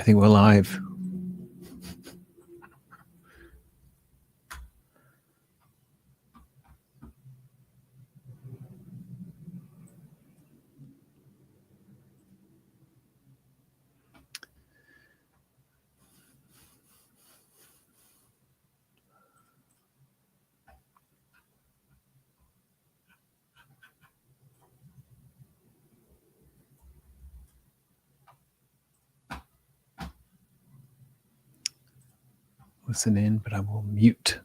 I think we're live. Listen in, but I will mute.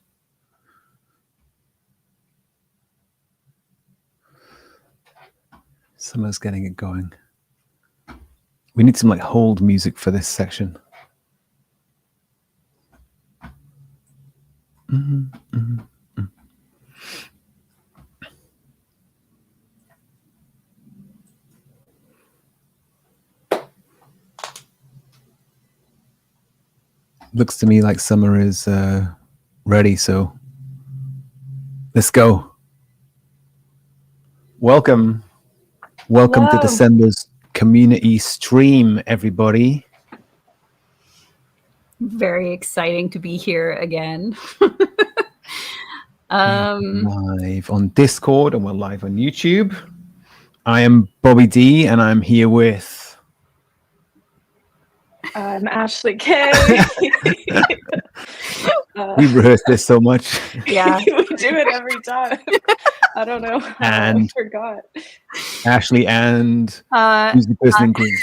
Summer's getting it going. We need some like hold music for this section. Looks to me like summer is ready, so let's go. Welcome to December's community stream, everybody. Very exciting to be here again. Live on Discord and we're live on YouTube. I am Bobby D and I'm here with... I'm Ashley K. We rehearsed this so much. Yeah. We do it every time. I don't know. I forgot. Ashley and who's the person in green?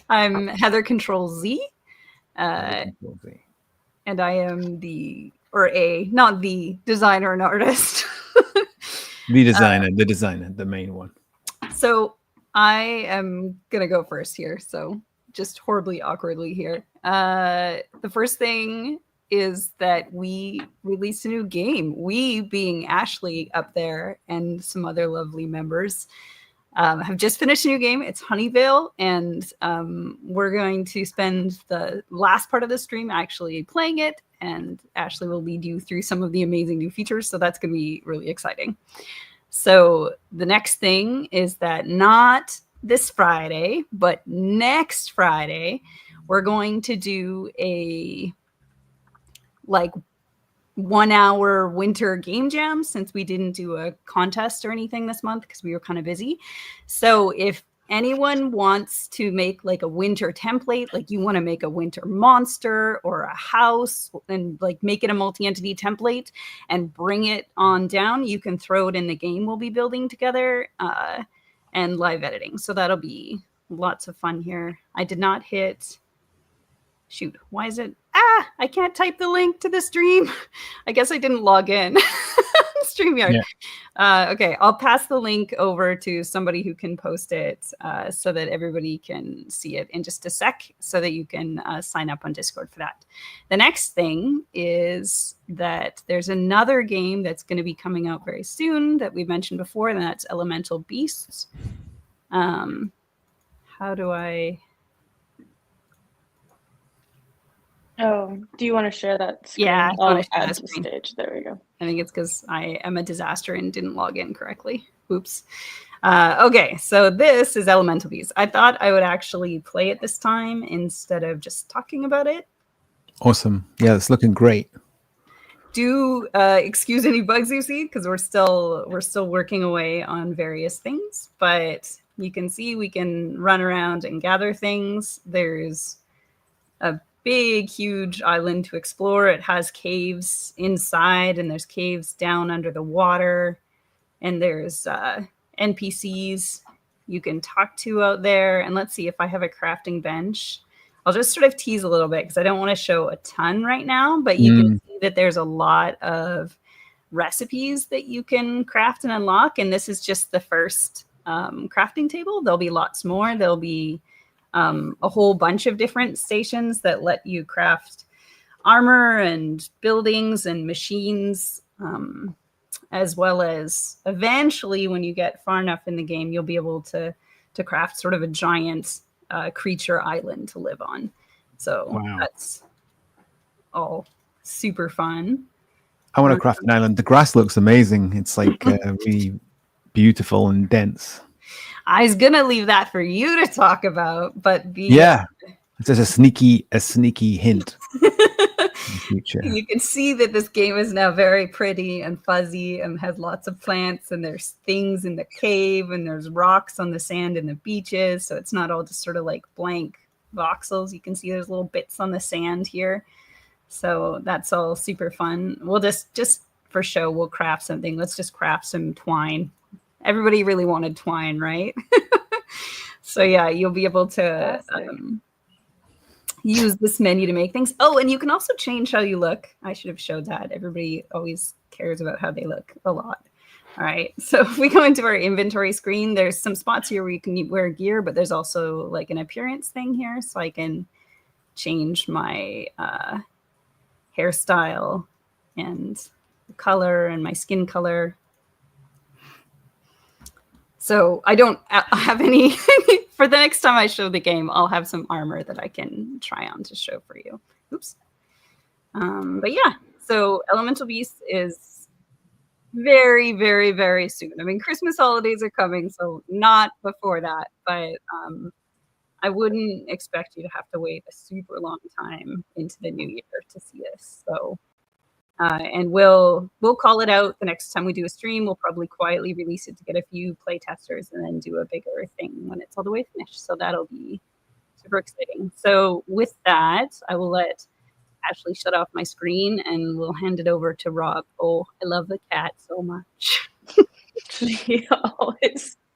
I'm Heather Control Z. And I am not the designer and artist. The designer, the main one. So I am going to go first here. So just horribly awkwardly here. The first thing is that we released a new game. We, being Ashley up there and some other lovely members, have just finished a new game. It's Honeyvale, and we're going to spend the last part of the stream actually playing it, and Ashley will lead you through some of the amazing new features, so that's going to be really exciting. So the next thing is that not this Friday, but next Friday, we're going to do a 1 hour winter game jam, since we didn't do a contest or anything this month because we were kind of busy. So if anyone wants to make like a winter template, like you want to make a winter monster or a house and like make it a multi-entity template and bring it on down, you can throw it in the game we'll be building together and live editing. So that'll be lots of fun here. I did not hit... Shoot, why is it? I can't type the link to the stream. I guess I didn't log in. StreamYard. Yeah. Okay, I'll pass the link over to somebody who can post it so that everybody can see it in just a sec, so that you can sign up on Discord for that. The next thing is that there's another game that's going to be coming out very soon that we mentioned before, and that's Elemental Beasts. How do I... Oh, do you want to share that screen? Yeah, I'll add to the stage. There we go. I think it's because I am a disaster and didn't log in correctly. Oops. Okay, so this is Elemental Beasts. I thought I would actually play it this time instead of just talking about it. Awesome. Yeah, it's looking great. Do excuse any bugs you see, because we're still working away on various things, but you can see we can run around and gather things. There's a big, huge island to explore. It has caves inside, and there's caves down under the water, and there's NPCs you can talk to out there. And let's see if I have a crafting bench. I'll just sort of tease a little bit because I don't want to show a ton right now, but you can see that there's a lot of recipes that you can craft and unlock, and this is just the first crafting table. There'll be lots more. There'll be a whole bunch of different stations that let you craft armor and buildings and machines, as well as eventually, when you get far enough in the game, you'll be able to craft sort of a giant creature island to live on. So That's all super fun. I want to craft an island. The grass looks amazing. It's like really beautiful and dense. I was gonna leave that for you to talk about, but Yeah, it's just a sneaky hint in the future. you can see that this game is now very pretty and fuzzy and has lots of plants, and there's things in the cave, and there's rocks on the sand in the beaches. So it's not all just sort of like blank voxels. You can see there's little bits on the sand here. So that's all super fun. We'll just for show, we'll craft something. Let's just craft some twine. Everybody really wanted twine, right? So yeah, you'll be able to use this menu to make things. Oh, and you can also change how you look. I should have showed that. Everybody always cares about how they look a lot. All right, so if we go into our inventory screen, there's some spots here where you can wear gear, but there's also like an appearance thing here. So I can change my hairstyle and the color and my skin color. So I don't have any, for the next time I show the game, I'll have some armor that I can try on to show for you. Oops. But yeah, so Elemental Beast is very, very, very soon. I mean, Christmas holidays are coming, so not before that, but I wouldn't expect you to have to wait a super long time into the new year to see this. So, and we'll call it out the next time we do a stream. We'll probably quietly release it to get a few play testers and then do a bigger thing when it's all the way finished. So that'll be super exciting. So with that, I will let Ashley shut off my screen and we'll hand it over to Rob. Oh, I love the cat so much. She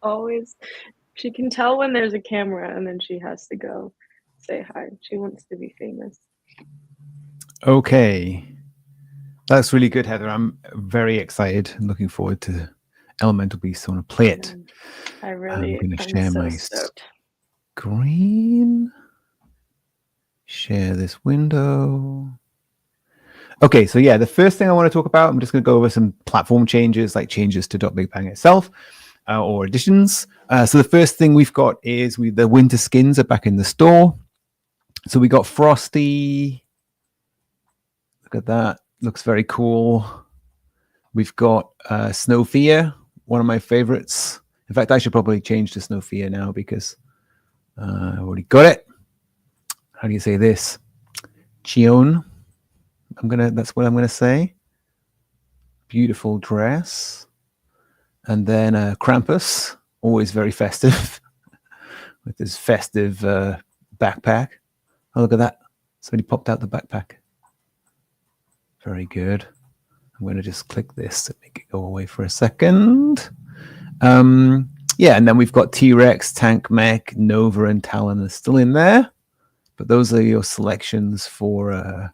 always, she can tell when there's a camera and then she has to go say hi. She wants to be famous. Okay. That's really good, Heather. I'm very excited and looking forward to Elemental Beast. I want to play it. I'm going to share so my stoked. screen. Share this window. Okay, so yeah, the first thing I want to talk about, I'm just going to go over some platform changes, like changes to Big Bang itself, or additions. So the first thing we've got is the winter skins are back in the store. So we got Frosty. Look at that. Looks very cool. We've got Snowfear, one of my favorites. In fact, I should probably change to Snowfear now because I already got it. How do you say this? Chion. That's what I'm gonna say. Beautiful dress. And then Krampus, always very festive, with his festive backpack. Oh, look at that. Somebody popped out the backpack. Very good. I'm going to just click this to make it go away for a second. Yeah, and then we've got T-Rex, Tank Mech, Nova, and Talon are still in there. But those are your selections for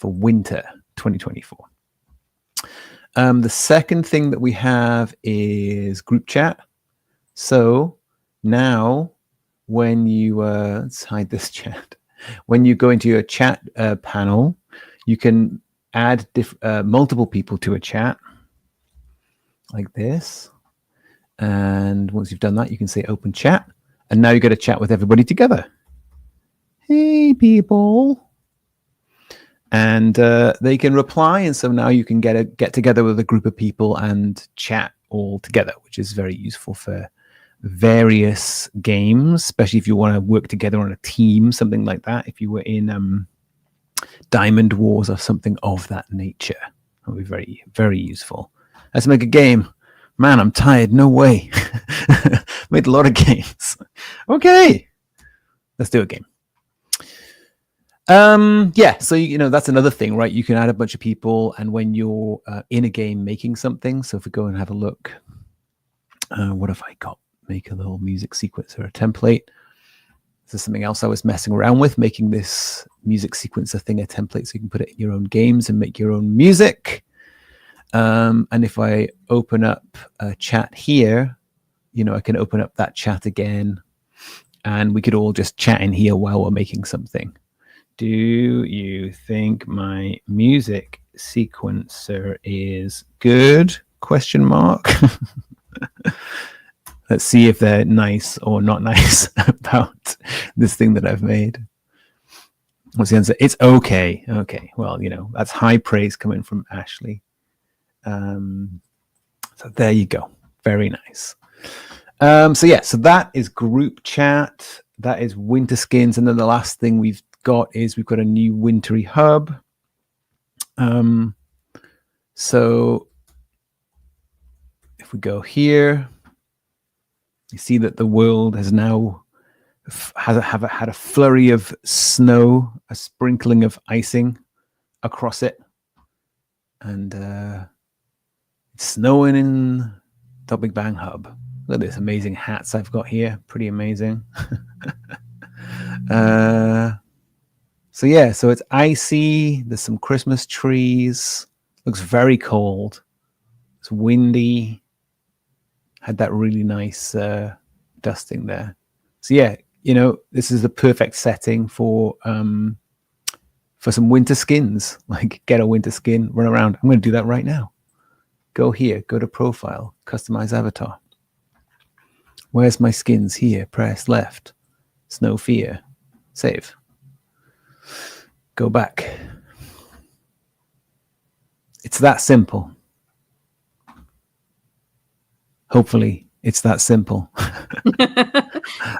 winter 2024. The second thing that we have is group chat. So now when you, let's hide this chat. When you go into your chat panel, you can add multiple people to a chat like this. And once you've done that, you can say open chat. And now you get to chat with everybody together. Hey, people. And they can reply. And so now you can get together with a group of people and chat all together, which is very useful for various games, especially if you want to work together on a team, something like that. If you were in Diamond Wars or something of that nature, that would be very, very useful. Let's make a game. Man, I'm tired. No way. Made a lot of games. Okay. Let's do a game. Yeah, so that's another thing, right? You can add a bunch of people, and when you're in a game making something, so if we go and have a look, what have I got? Make a little music sequence or a template. This is something else I was messing around with, making this music sequencer thing a template so you can put it in your own games and make your own music. And if I open up a chat here, I can open up that chat again, and we could all just chat in here while we're making something. Do you think my music sequencer is good? Question mark. Let's see if they're nice or not nice about this thing that I've made. What's the answer? It's okay. Okay. Well, that's high praise coming from Ashley. So there you go. Very nice. So that is group chat. That is winter skins, and then the last thing we've got a new wintry hub. So if we go here, you see that the world has now had a flurry of snow, a sprinkling of icing across it, and it's snowing in Big Bang Hub. Look at this amazing hats I've got here. Pretty amazing. So it's icy. There's some Christmas trees. Looks very cold. It's windy. Had that really nice dusting there. So this is the perfect setting for some winter skins. Like, get a winter skin, run around. I'm going to do that right now. Go here, go to profile, customize avatar. Where's my skins? Here, press left. Snow Fear. Save. Go back. It's that simple. Hopefully, it's that simple. I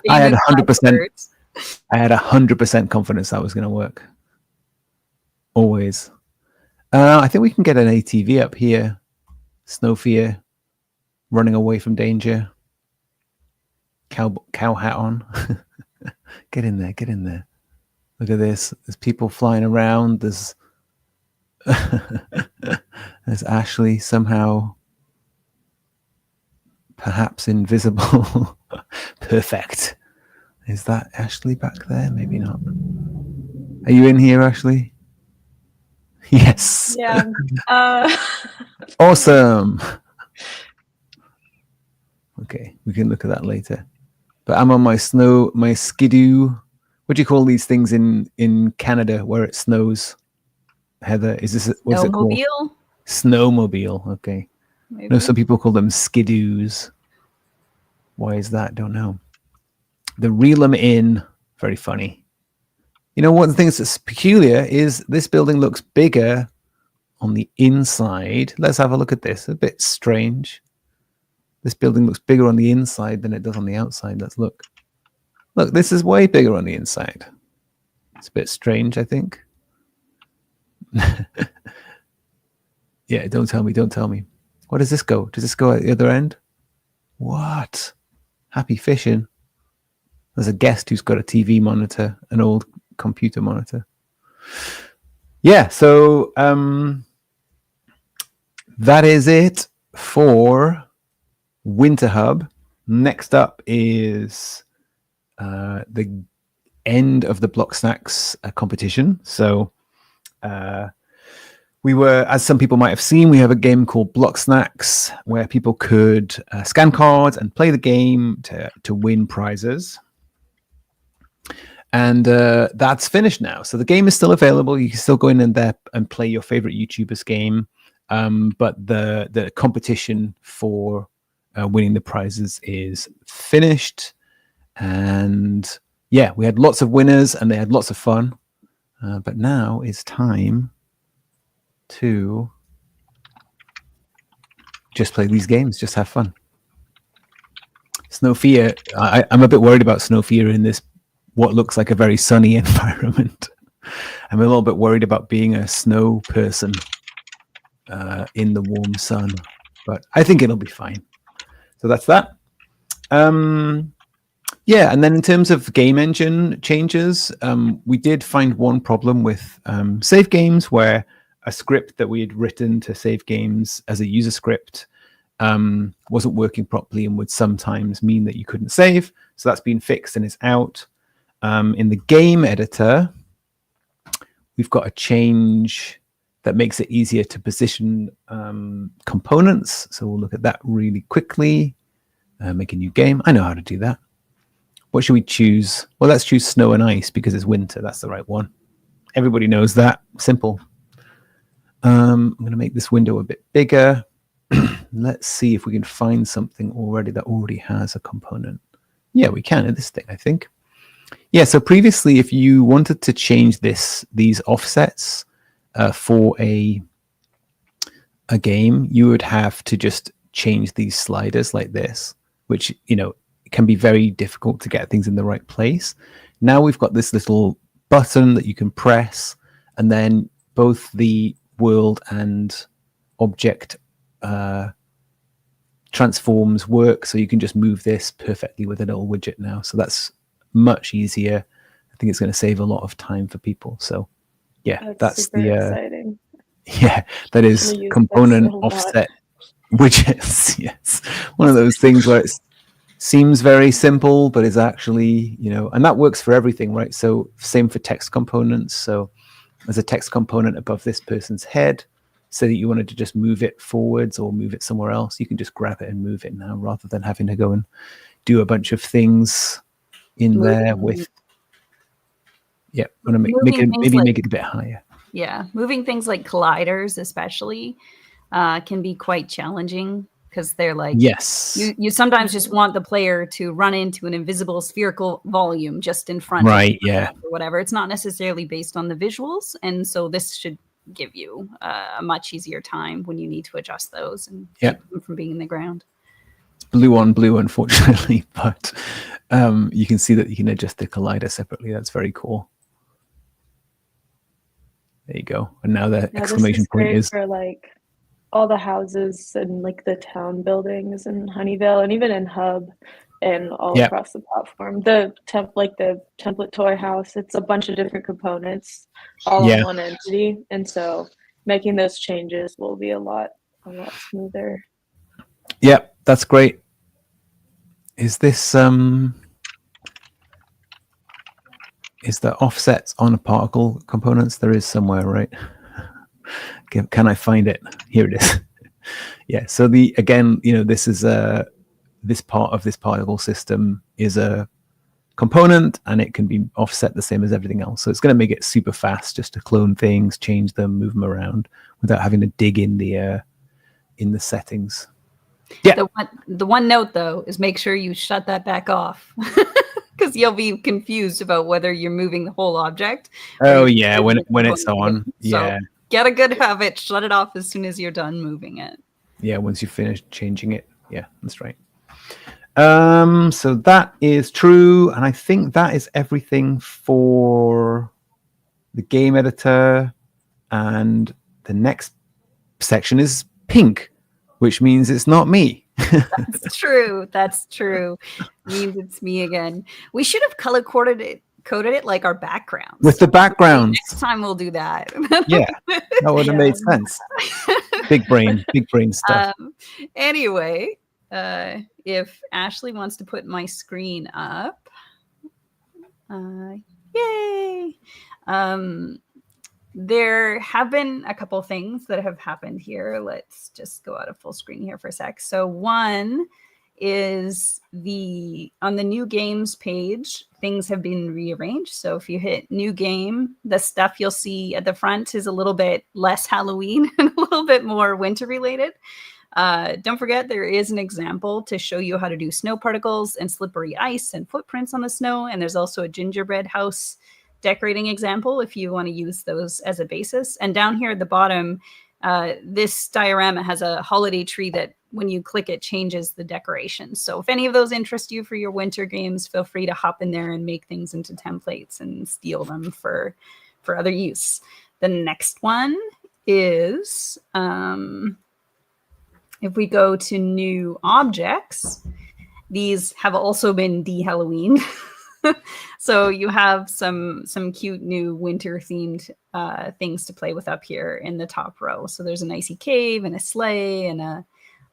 had 100%. I had 100% confidence that was going to work. Always. I think we can get an ATV up here. Snow Fear. Running away from danger. Cow hat on. Get in there. Get in there. Look at this. There's people flying around. There's Ashley somehow perhaps invisible. Perfect. Is that Ashley back there? Maybe not. Are you in here, Ashley? Yes. Yeah. Awesome. Okay, we can look at that later. But I'm on my skidoo. What do you call these things in Canada where it snows? Heather, what's it called? Snowmobile. Okay. Maybe. No, some people call them skidoos. Why is that? Don't know. The reel them in. Very funny. One of the things that's peculiar is this building looks bigger on the inside. Let's have a look at this. A bit strange. This building looks bigger on the inside than it does on the outside. Let's look. Look, this is way bigger on the inside. It's a bit strange, I think. Yeah, don't tell me. What does this go? Does this go at the other end? What? Happy fishing. There's a guest who's got a TV monitor, an old computer monitor. Yeah, so that is it for Winter Hub. Next up is the end of the Block Snacks competition. So we were, as some people might have seen, we have a game called Block Snacks where people could scan cards and play the game to win prizes. And that's finished now. So the game is still available. You can still go in there and play your favorite YouTuber's game. But the competition for winning the prizes is finished. And yeah, we had lots of winners and they had lots of fun. But now it's time to just play these games, just have fun. Snow Fear, I'm a bit worried about Snow Fear in this, what looks like a very sunny environment. I'm a little bit worried about being a snow person in the warm sun, but I think it'll be fine. So that's that. Yeah, and then in terms of game engine changes, we did find one problem with save games where a script that we had written to save games as a user script wasn't working properly and would sometimes mean that you couldn't save. So that's been fixed and it's out. In the game editor, we've got a change that makes it easier to position components. So we'll look at that really quickly. Make a new game. I know how to do that. What should we choose? Well, let's choose snow and ice because it's winter. That's the right one. Everybody knows that. Simple. I'm going to make this window a bit bigger. Let's see if we can find something already that already has a component. Yeah, we can in this thing, I think. Yeah, so previously, if you wanted to change these offsets for a game, you would have to just change these sliders like this. which, can be very difficult to get things in the right place. Now we've got this little button that you can press, and then both the world and object transforms work. So you can just move this perfectly with a little widget now. So that's much easier. I think it's going to save a lot of time for people. So yeah, that's super the exciting. yeah, that is component offset widgets. Yes, one of those things where it seems very simple, but is actually, and that works for everything, right? So same for text components. So there's a text component above this person's head. So that you wanted to just move it forwards or move it somewhere else, you can just grab it and move it now, rather than having to go and do a bunch of things in there with. Yeah, want to make it a bit higher. Yeah, moving things like colliders, especially, can be quite challenging, because they're like, yes, you sometimes just want the player to run into an invisible spherical volume just in front, right? Of or whatever. It's not necessarily based on the visuals, and so this should give you a much easier time when you need to adjust those and keep them from being in the ground. It's blue on blue, unfortunately, but you can see that you can adjust the collider separately. That's very cool. There you go. And now the exclamation point is for like all the houses and like the town buildings in Honeyville and even in Hub and all across the platform. The template toy house, it's a bunch of different components all in one entity. And so making those changes will be a lot smoother. Yeah, that's great. Is this is the offsets on a particle components? There is somewhere, right? Can I find it? Here it is. Yeah. So this is this part of this particle system is a component, and it can be offset the same as everything else. So it's going to make it super fast just to clone things, change them, move them around without having to dig in the settings. Yeah. The one note though is make sure you shut that back off. Because you'll be confused about whether you're moving the whole object. Oh yeah, when it's on. Yeah. So get a good habit. Shut it off as soon as you're done moving it. Yeah, once you finish changing it. Yeah, that's right. So that is true, and I think that is everything for the game editor. And the next section is pink, which means it's not me. That's true. That's true. Means it's me again. We should have color coded it like our backgrounds. With the backgrounds. Next time we'll do that. Yeah, that would have made sense. Big brain stuff. Anyway, if Ashley wants to put my screen up, yay. There have been a couple things that have happened here. Let's just go out of full screen here for a sec. So one is on the new games page, things have been rearranged. So if you hit new game, the stuff you'll see at the front is a little bit less Halloween and a little bit more winter related. Don't forget, there is an example to show you how to do snow particles and slippery ice and footprints on the snow. And there's also a gingerbread house decorating example if you want to use those as a basis. And down here at the bottom, this diorama has a holiday tree that when you click it changes the decorations. So if any of those interest you for your winter games, feel free to hop in there and make things into templates and steal them for other use. The next one is if we go to new objects, these have also been de-Halloween. So you have some cute new winter themed things to play with up here in the top row. So there's an icy cave and a sleigh and a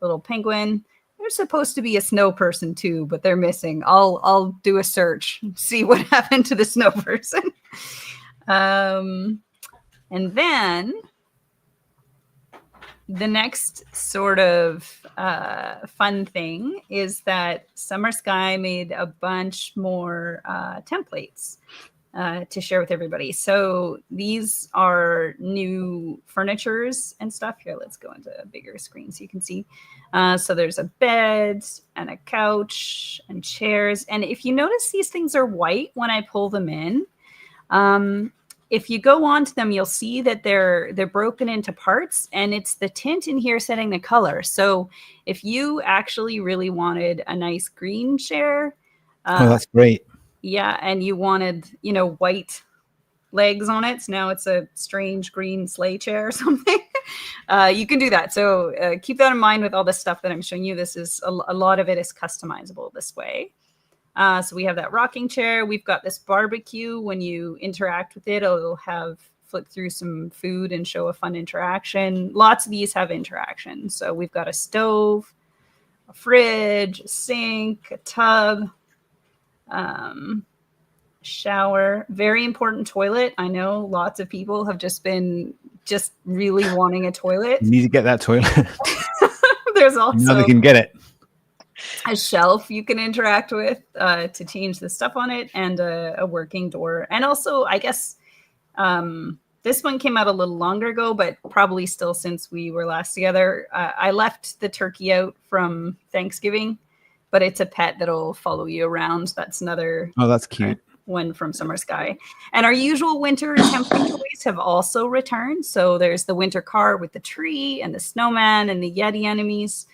little penguin. There's supposed to be a snow person too, but they're missing. I'll do a search, see what happened to the snow person. And then the next sort of fun thing is that Summer Sky made a bunch more templates to share with everybody. So these are new furnitures and stuff. Here, let's go into a bigger screen so you can see. So there's a bed and a couch and chairs. And if you notice, these things are white when I pull them in. if you go onto them, you'll see that they're broken into parts, and it's the tint in here setting the color. So if you actually really wanted a nice green share, Oh, that's great. yeah, and you wanted, you know, white legs on it, so now it's a strange green sleigh chair or something, you can do that. So keep that in mind with all the stuff that I'm showing you. This is a lot of it is customizable this way. So we have that rocking chair. We've got this barbecue. When you interact with it, it'll have flip through some food and show a fun interaction. Lots of these have interaction. So we've got a stove, a fridge, a sink, a tub, shower, very important toilet. I know lots of people have just been really wanting a toilet. You need to get that toilet. There's Now also they can get it. a shelf you can interact with to change the stuff on it, and a working door. And also, I guess this one came out a little longer ago, but probably still since we were last together. I left the turkey out from Thanksgiving, but it's a pet that'll follow you around. That's another Oh, that's cute. one from Summer Sky. And our usual winter template toys have also returned. So there's the winter car with the tree and the snowman and the Yeti enemies.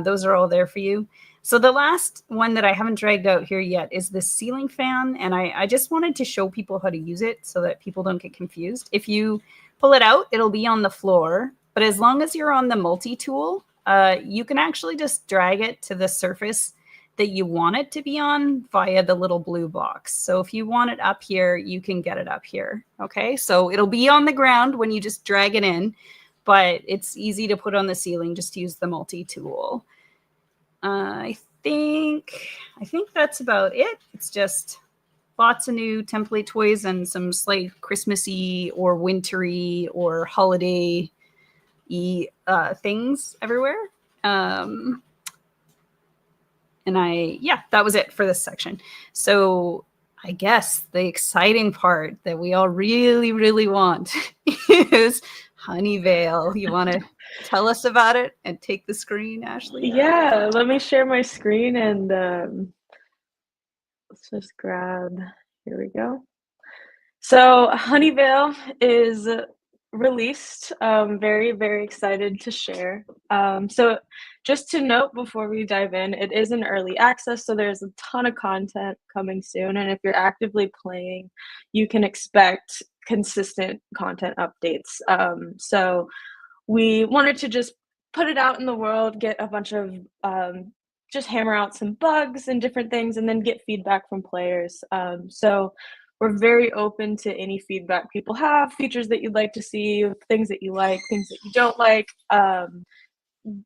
Those are all there for you. So the last one that I haven't dragged out here yet is the ceiling fan. And I just wanted to show people how to use it so that people don't get confused. If you pull it out, it'll be on the floor. But as long as you're on the multi-tool, you can actually just drag it to the surface that you want it to be on via the little blue box. So if you want it up here, you can get it up here. Okay, so it'll be on the ground when you just drag it in, but it's easy to put on the ceiling. Just use the multi-tool. I think that's about it. It's just lots of new template toys and some slight Christmassy or wintry or holiday-y things everywhere. And that was it for this section. So I guess the exciting part that we all really, really want is Honeyvale. You want to tell us about it and take the screen, Ashley? Yeah, let me share my screen and let's just grab, here we go. So Honeyvale is released. Very, very excited to share. So just to note before we dive in, it is in early access, so there's a ton of content coming soon. And if you're actively playing, you can expect consistent content updates. So we wanted to just put it out in the world, get a bunch of just hammer out some bugs and different things, and then get feedback from players. So we're very open to any feedback people have, features that you'd like to see, things that you like, things that you don't like.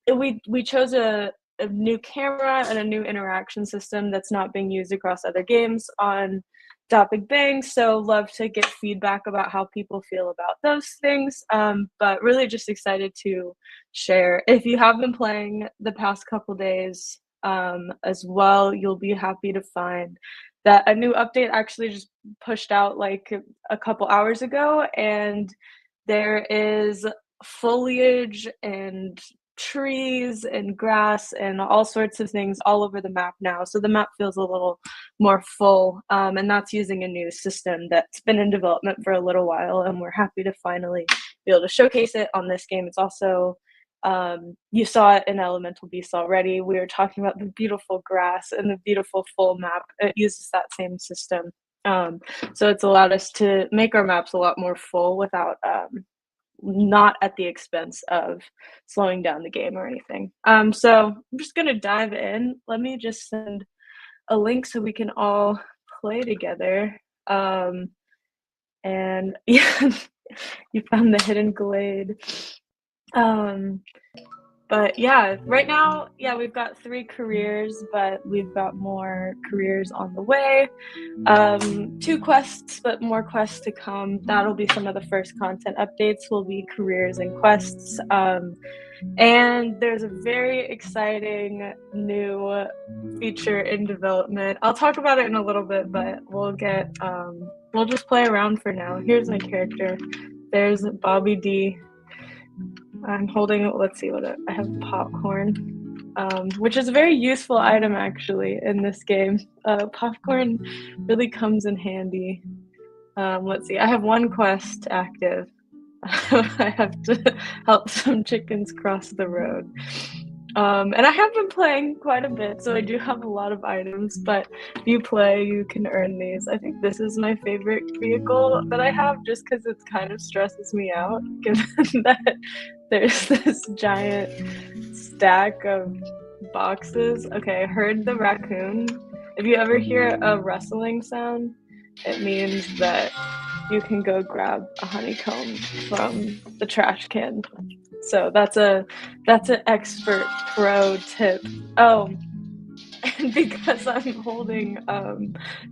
We chose a new camera and a new interaction system that's not being used across other games on Big Bang, so love to get feedback about how people feel about those things, but really just excited to share. If you have been playing the past couple days as well, you'll be happy to find that a new update actually just pushed out like a couple hours ago, and there is foliage and trees and grass and all sorts of things all over the map now. So the map feels a little more full, and that's using a new system that's been in development for a little while, and we're happy to finally be able to showcase it on this game. It's also you saw it in Elemental Beast already. We were talking about the beautiful grass and the beautiful full map. It uses that same system. So it's allowed us to make our maps a lot more full without not at the expense of slowing down the game or anything. So I'm just going to dive in. Let me just send a link so we can all play together. And yeah, you found the hidden glade. But yeah, right now, we've got 3 careers, but we've got more careers on the way. 2 quests, but more quests to come. That'll be some of the first content updates, will be careers and quests. And there's a very exciting new feature in development. I'll talk about it in a little bit, but we'll just play around for now. Here's my character. There's Bobby D. I'm holding, let's see what I have, popcorn, which is a very useful item actually in this game. Popcorn really comes in handy. Let's see. I have one quest active. I have to help some chickens cross the road. And I have been playing quite a bit, so I do have a lot of items, but if you play, you can earn these. I think this is my favorite vehicle that I have, just because it kind of stresses me out, given that there's this giant stack of boxes. Okay, I heard the raccoon. If you ever hear a rustling sound, it means that you can go grab a honeycomb from the trash can. So that's an expert pro tip. Oh, and because I'm holding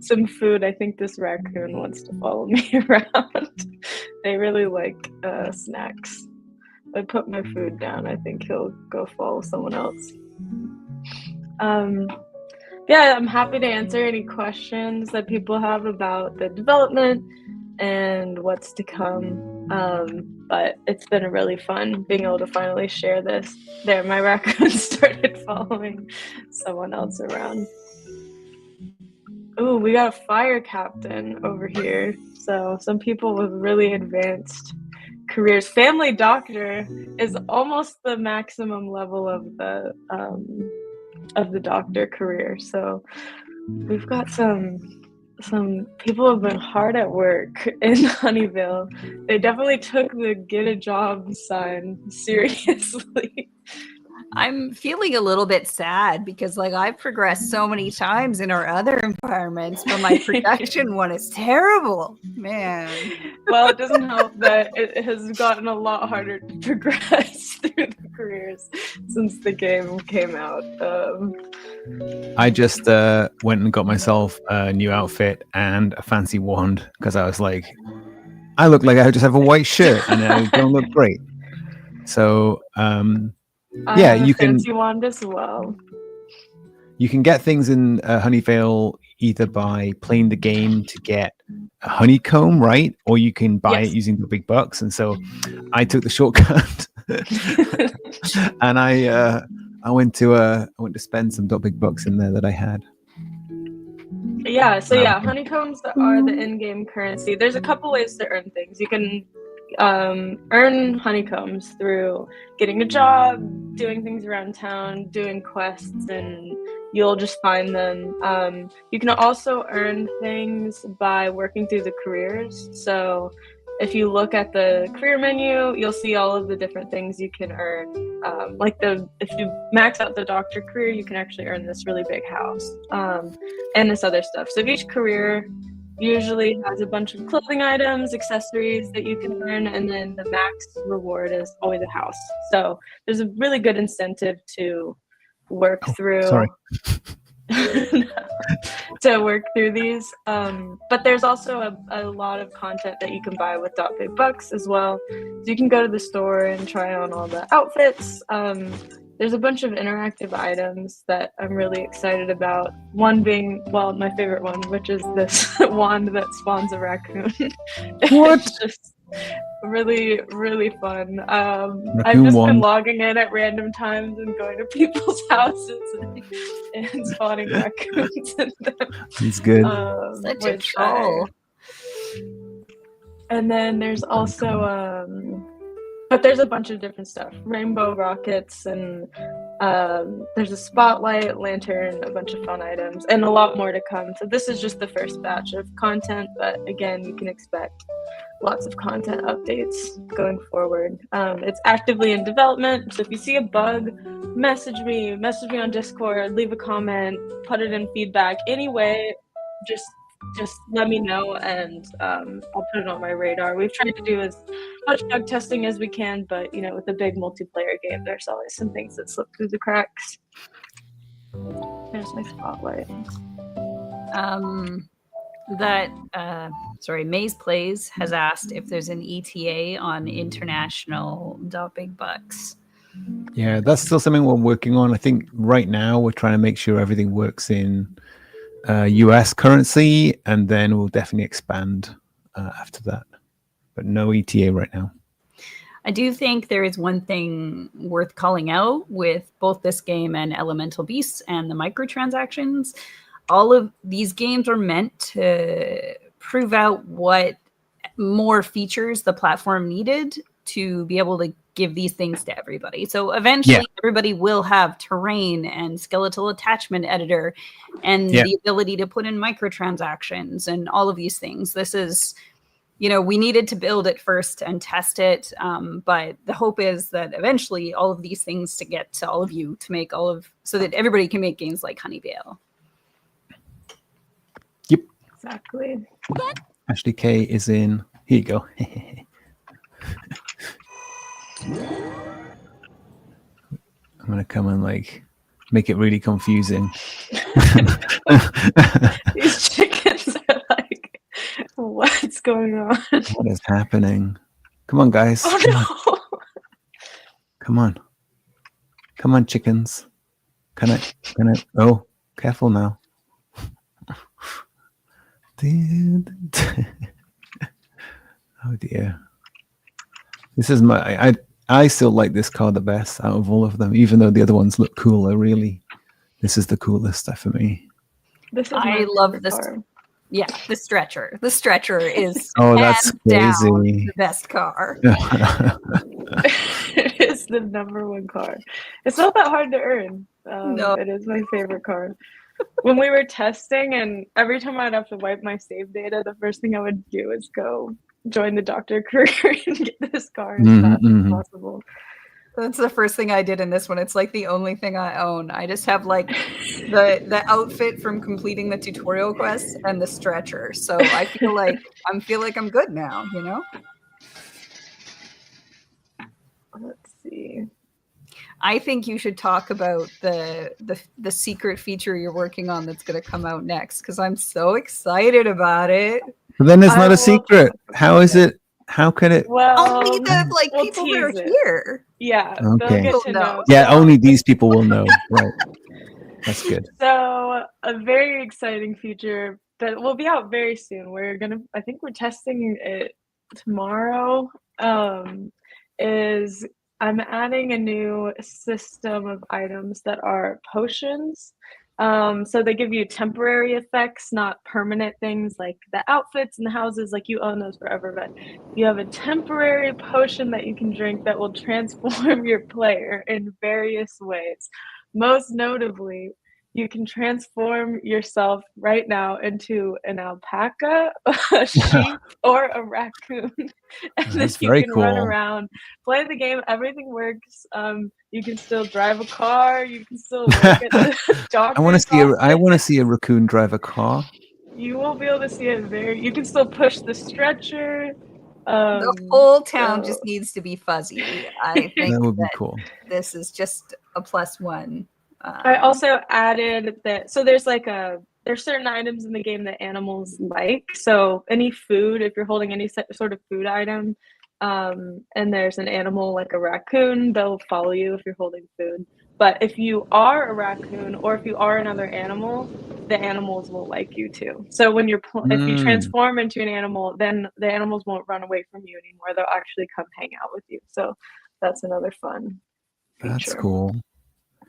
some food, I think this raccoon wants to follow me around. They really like snacks. If I put my food down, I think he'll go follow someone else. Yeah, I'm happy to answer any questions that people have about the development and what's to come. But it's been really fun being able to finally share this. There, my raccoon started following someone else around. Ooh, we got a fire captain over here. So some people with really advanced careers. Family doctor is almost the maximum level of the doctor career. So we've got some people have been hard at work in Honeyville. They definitely took the get a job sign seriously. I'm feeling a little bit sad because like I've progressed so many times in our other environments, but my production one is terrible, man. Well, it doesn't help that it has gotten a lot harder to progress through the careers since the game came out. I just went and got myself a new outfit and a fancy wand because I was like, I look like I just have a white shirt and I don't look great. So yeah, you can fancy wand as well. You can get things in Honeyvale either by playing the game to get a honeycomb, right? Or you can buy it using the big bucks. And so I took the shortcut and I went to spend some big bucks in there that I had. Yeah, so yeah, honeycombs are the in-game currency. There's a couple ways to earn things. You can earn honeycombs through getting a job, doing things around town, doing quests, and you'll just find them. You can also earn things by working through the careers. So if you look at the career menu, you'll see all of the different things you can earn. If you max out the doctor career, you can actually earn this really big house and this other stuff. So each career usually has a bunch of clothing items, accessories that you can earn, and then the max reward is always a house. So there's a really good incentive to work through. Sorry. To work through these, but there's also a lot of content that you can buy with .big bucks as well. So you can go to the store and try on all the outfits. There's a bunch of interactive items that I'm really excited about. One being, well, my favorite one, which is this wand that spawns a raccoon. What? It's just really, really fun. I've just been logging in at random times and going to people's houses and spawning raccoons in them. He's good. Such a troll. And then there's also but there's a bunch of different stuff. Rainbow rockets, and there's a spotlight, lantern, a bunch of fun items, and a lot more to come. So this is just the first batch of content, but again, you can expect lots of content updates going forward. It's actively in development, so if you see a bug, message me on Discord, leave a comment, put it in feedback. Anyway, just let me know, and I'll put it on my radar. We've tried to do as much bug testing as we can, but with a big multiplayer game, there's always some things that slip through the cracks. There's my spotlight. Maze Plays has asked if there's an ETA on international .big bucks. Yeah, that's still something we're working on. I think right now we're trying to make sure everything works in US currency, and then we'll definitely expand after that. But no ETA right now. I do think there is one thing worth calling out with both this game and Elemental Beasts and the microtransactions. All of these games are meant to prove out what more features the platform needed to be able to give these things to everybody. So eventually everybody will have terrain and skeletal attachment editor and the ability to put in microtransactions and all of these things. This is, we needed to build it first and test it. But the hope is that eventually all of these things to get to all of you to make so that everybody can make games like Honeyvale. Yep. Exactly. Ashley K is in. Here you go. I'm gonna come and make it really confusing. These chickens are like, what's going on? What is happening? Come on, guys. Oh no! Come on. Come on, chickens. Can I? Oh, careful now. Oh dear. This is I still like this car the best out of all of them, even though the other ones look cooler. Really, this is the coolest stuff for me. I love this car. Yeah, the stretcher. The stretcher is that's crazy. Down the best car. It is the #1 car. It's not that hard to earn. No. It is my favorite car. When we were testing, and every time I'd have to wipe my save data, the first thing I would do is go join the doctor career and get this car as fast as possible. That's the first thing I did in this one. It's like the only thing I own. I just have the outfit from completing the tutorial quest and the stretcher. So I feel like I'm good now, Let's see. I think you should talk about the secret feature you're working on that's going to come out next, because I'm so excited about it. But then it's not a secret. How is it? How can it? Well, only the people that are here. Yeah. Okay. They'll get to know. Yeah, only these people will know. Right. That's good. So a very exciting feature that will be out very soon. I think we're testing it tomorrow. Is I'm adding a new system of items that are potions. So they give you temporary effects, not permanent things like the outfits and the houses, like you own those forever, but you have a temporary potion that you can drink that will transform your player in various ways. Most notably, you can transform yourself right now into an alpaca, a sheep, or a raccoon. And then you can run around, play the game, everything works. You can still drive a car, you can still work at the doctor's I want to see a raccoon drive a car. You won't be able to see it you can still push the stretcher. The whole town just needs to be fuzzy. I think that would be cool. This is just a +1. I also added that, so there's certain items in the game that animals like. So any food, if you're holding any sort of food item, and there's an animal like a raccoon, they'll follow you if you're holding food. But if you are a raccoon or if you are another animal, the animals will like you too. So when if you transform into an animal, then the animals won't run away from you anymore. They'll actually come hang out with you. So that's another fun feature. That's cool.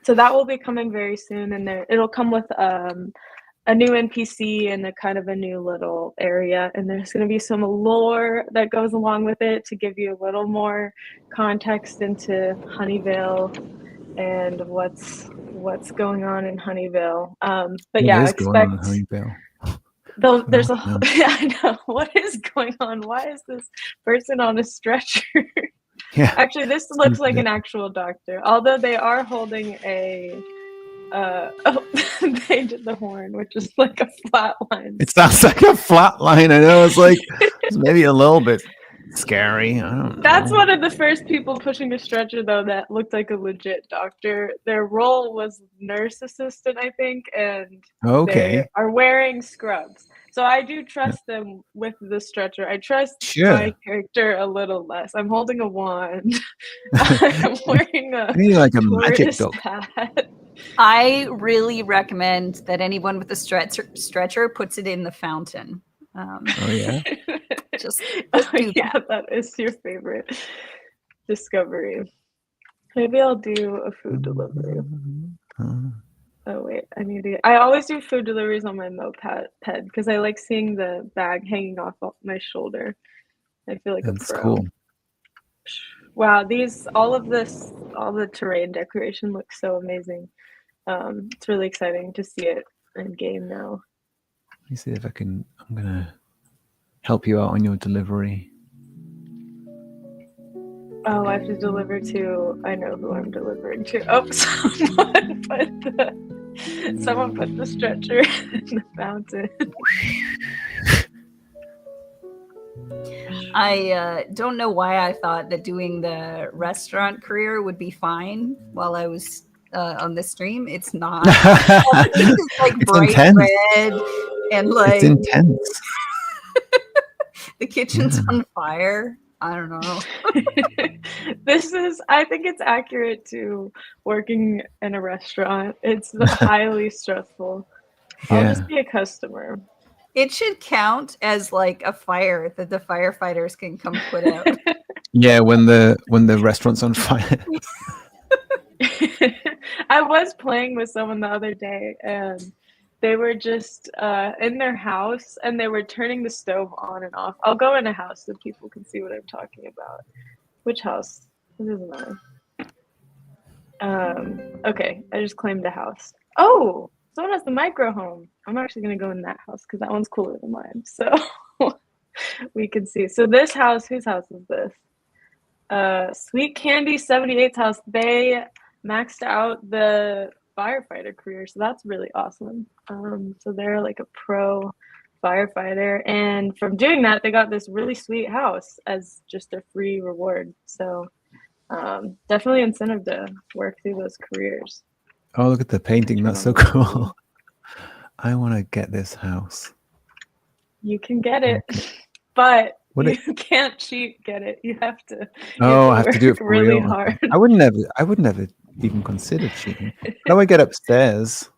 So that will be coming very soon, and it'll come with a new NPC and a kind of a new little area, and there's going to be some lore that goes along with it to give you a little more context into Honeyvale and what's going on in Honeyvale. But yeah, expect there's I know what is going on. Why is this person on a stretcher? Yeah. Actually, this looks like an actual doctor, although they are holding a they did the horn, which is like a flat line. It sounds like a flat line. I know, it's maybe a little bit scary. I don't know. That's one of the first people pushing a stretcher, though, that looked like a legit doctor. Their role was nurse assistant, I think, and they are wearing scrubs. So I do trust them with the stretcher. I trust my character a little less. I'm holding a wand. I'm wearing a magic dog hat. I really recommend that anyone with a stretcher puts it in the fountain. Just do that. That is your favorite discovery. Maybe I'll do a food delivery. Oh wait, I always do food deliveries on my moped because I like seeing the bag hanging off my shoulder. I feel like a That's pro. cool. Wow, all the terrain decoration looks so amazing. It's really exciting to see it in game now. Let me see if I'm gonna help you out on your delivery. Oh, I have to deliver to. I know who I'm delivering to. Oh, someone put the stretcher in the fountain. I don't know why I thought that doing the restaurant career would be fine while I was on the stream. It's not. This is like It's bright intense. red and like It's intense. the kitchen's on fire. I don't know. I think it's accurate to working in a restaurant. It's highly stressful. I'll just be a customer. It should count as like a fire that the firefighters can come put out. Yeah, when the restaurant's on fire. I was playing with someone the other day, and they were just in their house, and they were turning the stove on and off. I'll go in a house so people can see what I'm talking about. Which house? It doesn't matter. Okay, I just claimed a house. Oh, someone has the micro home. I'm actually gonna go in that house because that one's cooler than mine. So we can see. So this house, whose house is this? Sweet Candy 78's house. They maxed out the firefighter career, so that's really awesome. So they're like a pro firefighter, and from doing that, they got this really sweet house as just a free reward. So definitely incentive to work through those careers. Oh, look at the painting. That's so cool. I want to get this house. You can get it, but you can't cheat. Get it. You have to. I have to do it for really real. hard. I would never even consider cheating. How do I get upstairs?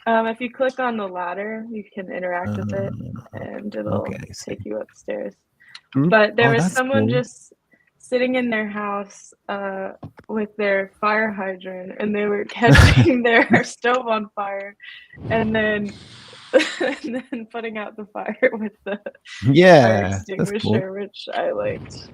If you click on the ladder, you can interact with it, and it'll take you upstairs. But there was someone just sitting in their house with their fire hydrant, and they were catching their stove on fire, and then putting out the fire with the fire extinguisher, which I liked.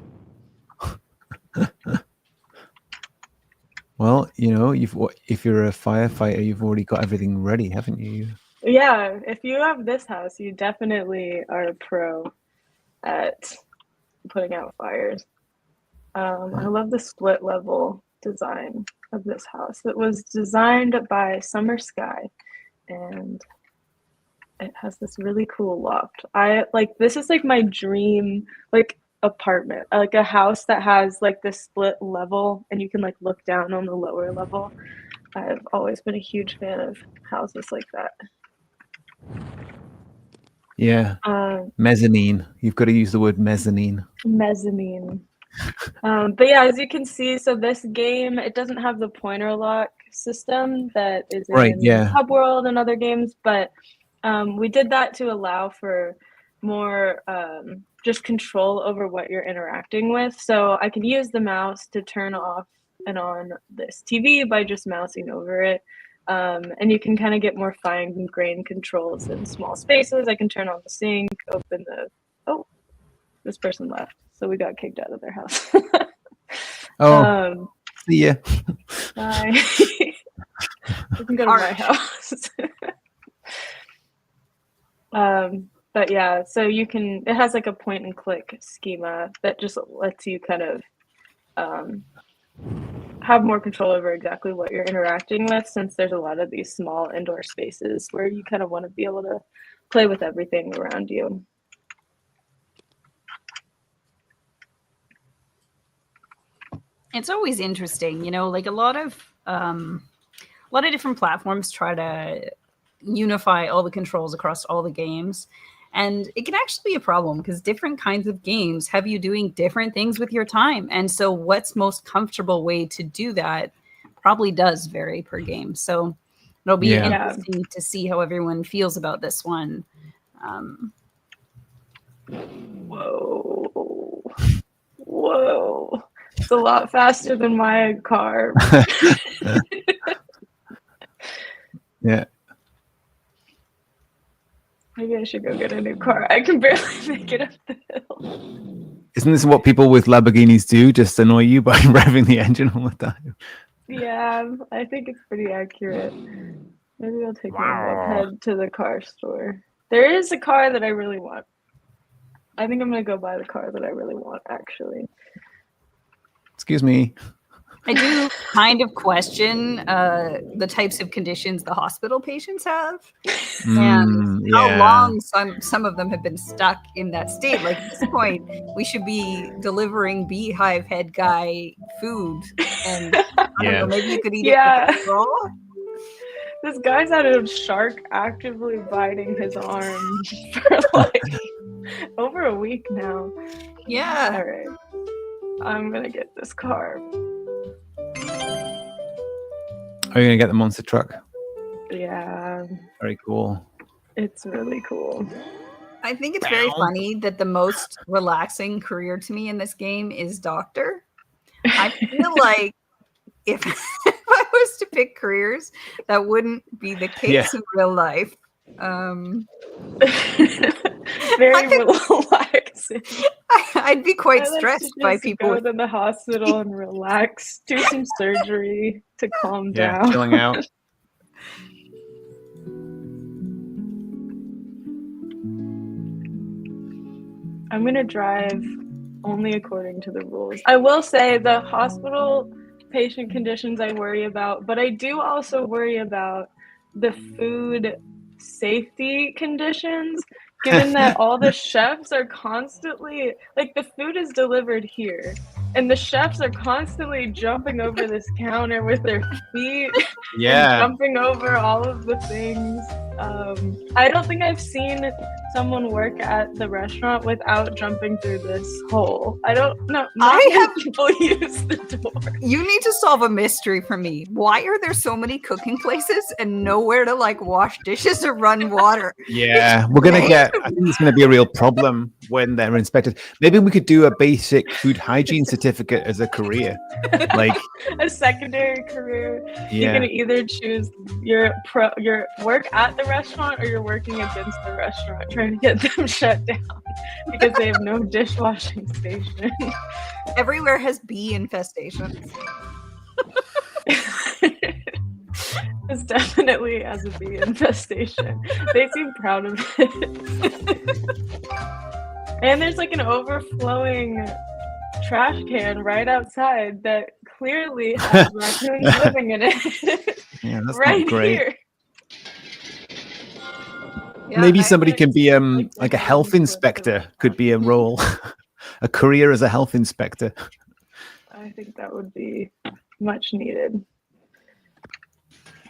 Well, if you're a firefighter, you've already got everything ready, haven't you? Yeah, if you have this house, you definitely are a pro at putting out fires. I love the split level design of this house. It was designed by Summer Sky, and it has this really cool loft. This is like my dream apartment, like a house that has like this split level and you can like look down on the lower level. I've always been a huge fan of houses like that. Yeah. Mezzanine. You've got to use the word mezzanine. Mezzanine. But yeah, as you can see, so this game, it doesn't have the pointer lock system that is in Hub World and other games, but we did that to allow for more just control over what you're interacting with. So I can use the mouse to turn off and on this TV by just mousing over it. And you can kind of get more fine-grained controls in small spaces. I can turn on the sink, open the... Oh, this person left. So we got kicked out of their house. See ya. Bye. You can go to my house. But yeah, so it has like a point and click schema that just lets you kind of have more control over exactly what you're interacting with, since there's a lot of these small indoor spaces where you kind of want to be able to play with everything around you. It's always interesting, like a lot of different platforms try to unify all the controls across all the games. And it can actually be a problem because different kinds of games have you doing different things with your time. And so what's most comfortable way to do that probably does vary per game. So it'll be interesting to see how everyone feels about this one. Whoa. It's a lot faster than my car. Yeah. Maybe I should go get a new car. I can barely make it up the hill. Isn't this what people with Lamborghinis do? Just annoy you by revving the engine all the time? Yeah, I think it's pretty accurate. Maybe I'll take my moped to the car store. There is a car that I really want. I think I'm gonna go buy the car that I really want, actually. Excuse me. I do kind of question the types of conditions the hospital patients have, and how long some of them have been stuck in that state. Like at this point, we should be delivering beehive head guy food, and I don't know, maybe you could eat it raw. This guy's had a shark actively biting his arm for like over a week now. Yeah. All right. I'm gonna get this car. Are you going to get the monster truck? Yeah. Very cool. It's really cool. I think it's very funny that the most relaxing career to me in this game is doctor. I feel like if I was to pick careers, that wouldn't be the case in real life. Very relaxing. I'd be quite stressed by people. Go to the hospital and relax, do some surgery to calm down. Chilling out. I'm gonna drive only according to the rules. I will say the hospital patient conditions I worry about, but I do also worry about the food safety conditions, given that all the chefs are constantly, like, the food is delivered here and the chefs are constantly jumping over this counter with their feet and jumping over all of the things. I don't think I've seen someone work at the restaurant without jumping through this hole. I don't know. People use the door. You need to solve a mystery for me. Why are there so many cooking places and nowhere to like wash dishes or run water? Yeah, we're gonna get. I think it's gonna be a real problem when they're inspected. Maybe we could do a basic food hygiene certificate as a career, like a secondary career. You're gonna either choose your work at the restaurant or you're working against the restaurant, trying to get them shut down because they have no dishwashing station. Everywhere has bee infestations. It's definitely has a bee infestation. They seem proud of it. And there's like an overflowing trash can right outside that clearly has raccoons living in it. Yeah, that's right not great. Here. Yeah, maybe somebody can be like a health inspector could be a role. A career as a health inspector. I think that would be much needed.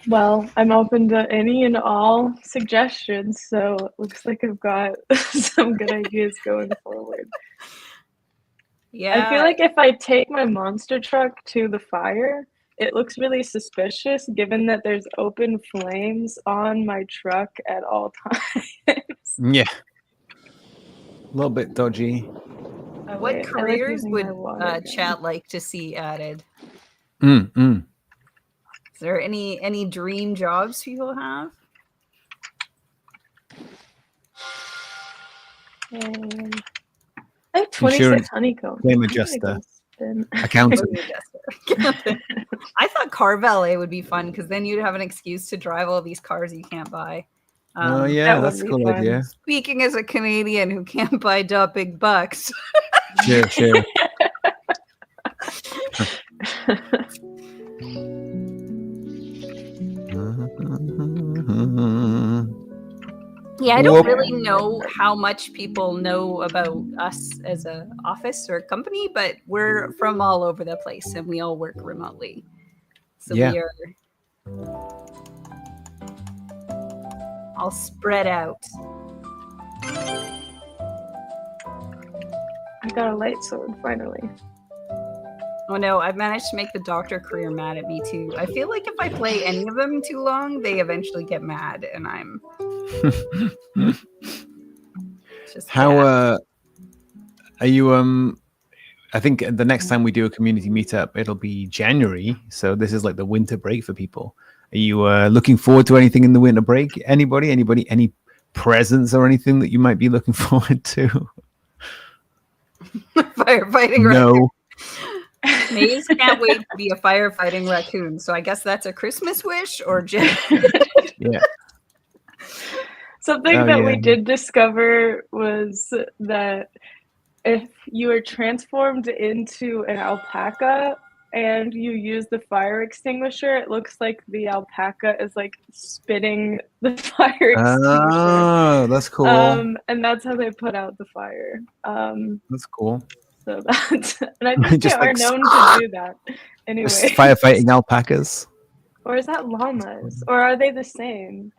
Well, I'm open to any and all suggestions, so it looks like I've got some good ideas going forward. Yeah. I feel like if I take my monster truck to the fire, it looks really suspicious given that there's open flames on my truck at all times. Yeah. A little bit dodgy. What careers would chat like to see added? Is there any dream jobs people have? I have 26 honeycombs. Claim adjuster. Accountant. I thought car valet would be fun because then you'd have an excuse to drive all these cars you can't buy. Oh yeah, that's a cool idea. Speaking as a Canadian who can't buy big bucks. Sure. Yeah, I don't really know how much people know about us as an office or a company, but we're from all over the place and we all work remotely. So we are all spread out. I got a light sword finally. Oh no, I've managed to make the doctor career mad at me too. I feel like if I play any of them too long, they eventually get mad and I'm just how are you I think the next time we do a community meetup it'll be January, so this is like the winter break for people. Are you looking forward to anything in the winter break? Anybody? Any presents or anything that you might be looking forward to? Firefighting No. raccoon. Maze can't wait to be a firefighting raccoon. So I guess that's a Christmas wish or just Yeah. Something that we did discover was that if you are transformed into an alpaca and you use the fire extinguisher, it looks like the alpaca is like spitting the fire extinguisher. Oh, that's cool. And that's how they put out the fire. That's cool. So that's, and I think Just they are like known to do that. Anyway, firefighting alpacas. or is that llamas? Or are they the same?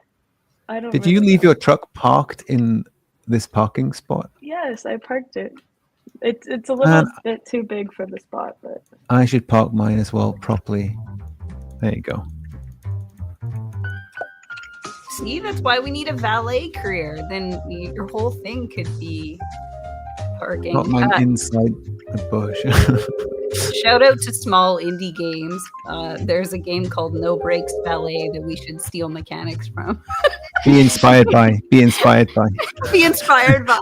I don't. Did really you leave know. your truck parked in this parking spot? Yes, I parked it. It's a little bit too big for the spot, but I should park mine as well properly. There you go. see, that's why we need a valet career. Then your whole thing could be parking. Not mine inside the bush. Shout out to small indie games. There's a game called No Brakes Valet that we should steal mechanics from. Be inspired by. Be inspired by. Be inspired by.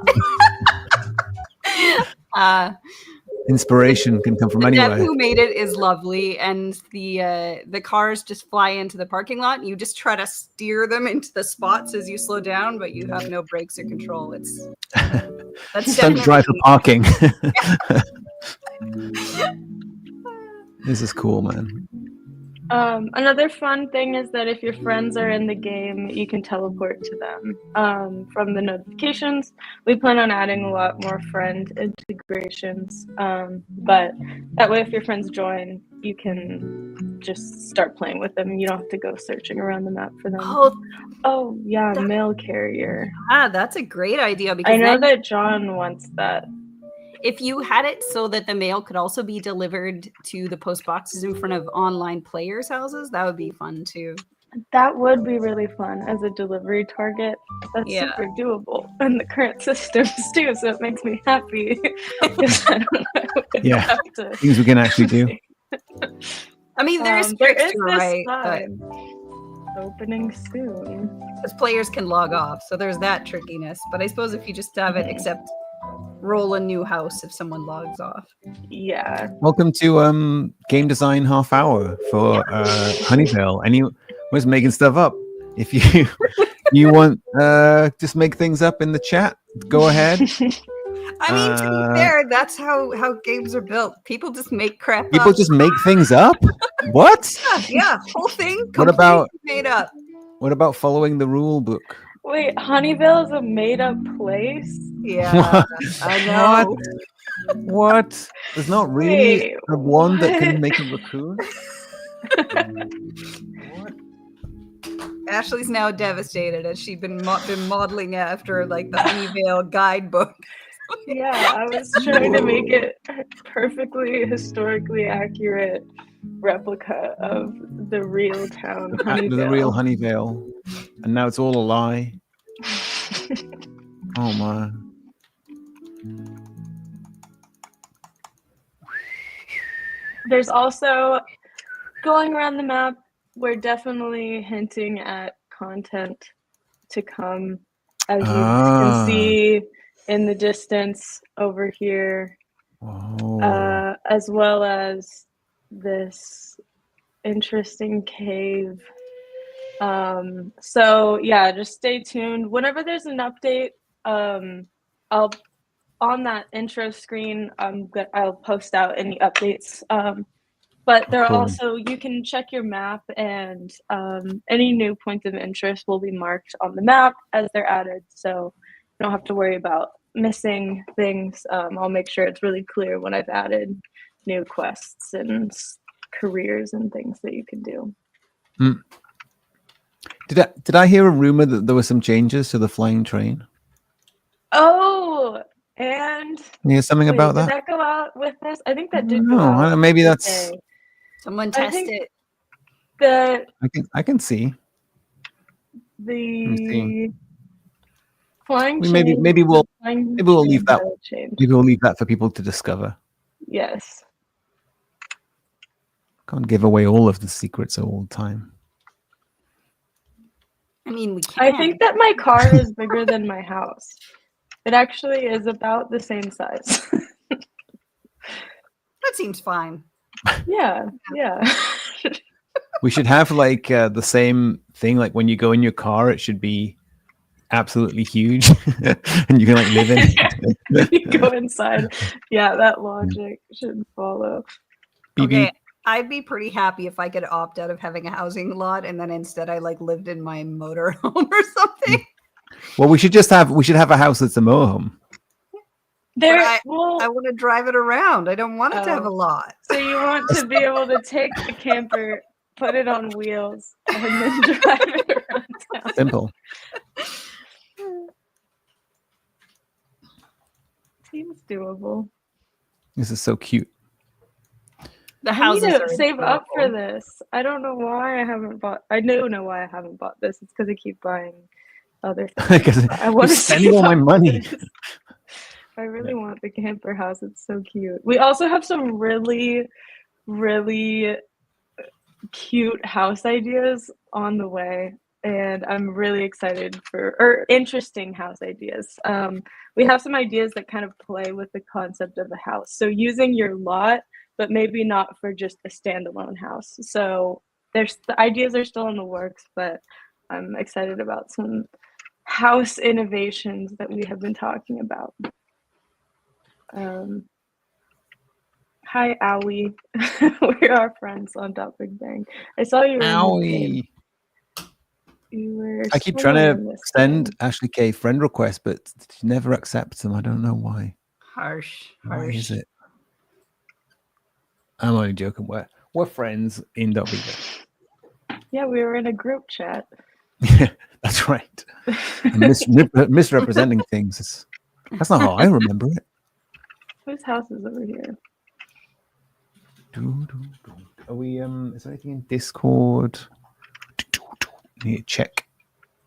Inspiration can come from The anywhere. dev who made it is lovely, and the cars just fly into the parking lot. And you just try to steer them into the spots as you slow down, but you have no brakes or control. That's Don't drive for parking. This is cool, man. Another fun thing is that if your friends are in the game, you can teleport to them from the notifications. We plan on adding a lot more friend integrations, but that way if your friends join, you can just start playing with them. You don't have to go searching around the map for them. Oh yeah, mail carrier. That's a great idea, because I know that John wants that. If you had it so that the mail could also be delivered to the post boxes in front of online players' houses, that would be fun too. That would be really fun as a delivery target. That's super doable in the current systems too, so it makes me happy. Things we can actually do. I mean, there is tricks to it, right? But opening soon. Because players can log off, so there's that trickiness. But I suppose if you just have it, except roll a new house if someone logs off. Yeah. Welcome to Game Design Half Hour for Honeyvale. And you was making stuff up. If you want just make things up in the chat, go ahead. I mean, to be fair, that's how games are built. People just make crap People up. just make things up? What? Yeah, whole thing What about made up. What about following the rule book? Wait, Honeyvale is a made-up place? Yeah, I know. What? There's not really one that can make a raccoon? What? Ashley's now devastated as she's been modeling after like the Honeyvale guidebook. Yeah, I was trying to make it perfectly historically accurate replica of the real town Honeyvale. The real Honeyvale. And now it's all a lie. Oh my. There's also, going around the map, we're definitely hinting at content to come, as you can see in the distance over here, as well as this interesting cave. So yeah, just stay tuned. Whenever there's an update, I'll on that intro screen, I'll post out any updates. But there are also, you can check your map, and any new points of interest will be marked on the map as they're added. So you don't have to worry about missing things. I'll make sure it's really clear when I've added new quests and careers and things that you can do. Did I hear a rumor that there were some changes to the flying train? Oh, and Can you hear something about that? Did that go out with this? I think that did go out. Maybe that's today. Someone test it. I can see. The flying maybe we'll leave that. Maybe we'll leave that for people to discover. Yes. Can't give away all of the secrets all the time. I mean, we can. I think that my car is bigger than my house. It actually is about the same size. That seems fine. Yeah. We should have like the same thing. Like when you go in your car, it should be absolutely huge, and you can like live in it. You go inside. Yeah, that logic should follow. Beep, Okay, beep. I'd be pretty happy if I could opt out of having a housing lot, and then instead I like lived in my motorhome or something. Well, we should have a house that's a motorhome. There, I want to drive it around. I don't want it to have a Oh. lot. So you want to be able to take the camper, put it on wheels, and then drive it around town. Simple. Seems doable. This is so cute. The I need houses to are save up for adorable. this. I don't know why I haven't bought. I do know why I haven't bought this. It's because I keep buying other things. Because I want you're to spending save all my up for money. this. I really want the camper house. It's so cute. We also have some really, really cute house ideas on the way, and I'm really excited or interesting house ideas. We have some ideas that kind of play with the concept of a house. So using your lot, but maybe not for just a standalone house. So the ideas are still in the works, but I'm excited about some house innovations that we have been talking about. Hi, Owie. We are friends on Big Bang. I saw you were in this game. Owie. You were I keep swimming trying in to this send game. Ashley K friend requests, but she never accepts them. I don't know why. Harsh. Why is it? I'm only joking. We're friends in Big Bang. Yeah, we were in a group chat. Yeah, that's right. Misrepresenting things. That's not how I remember it. Whose house is over here? Are we? Is there anything in Discord? Need to check.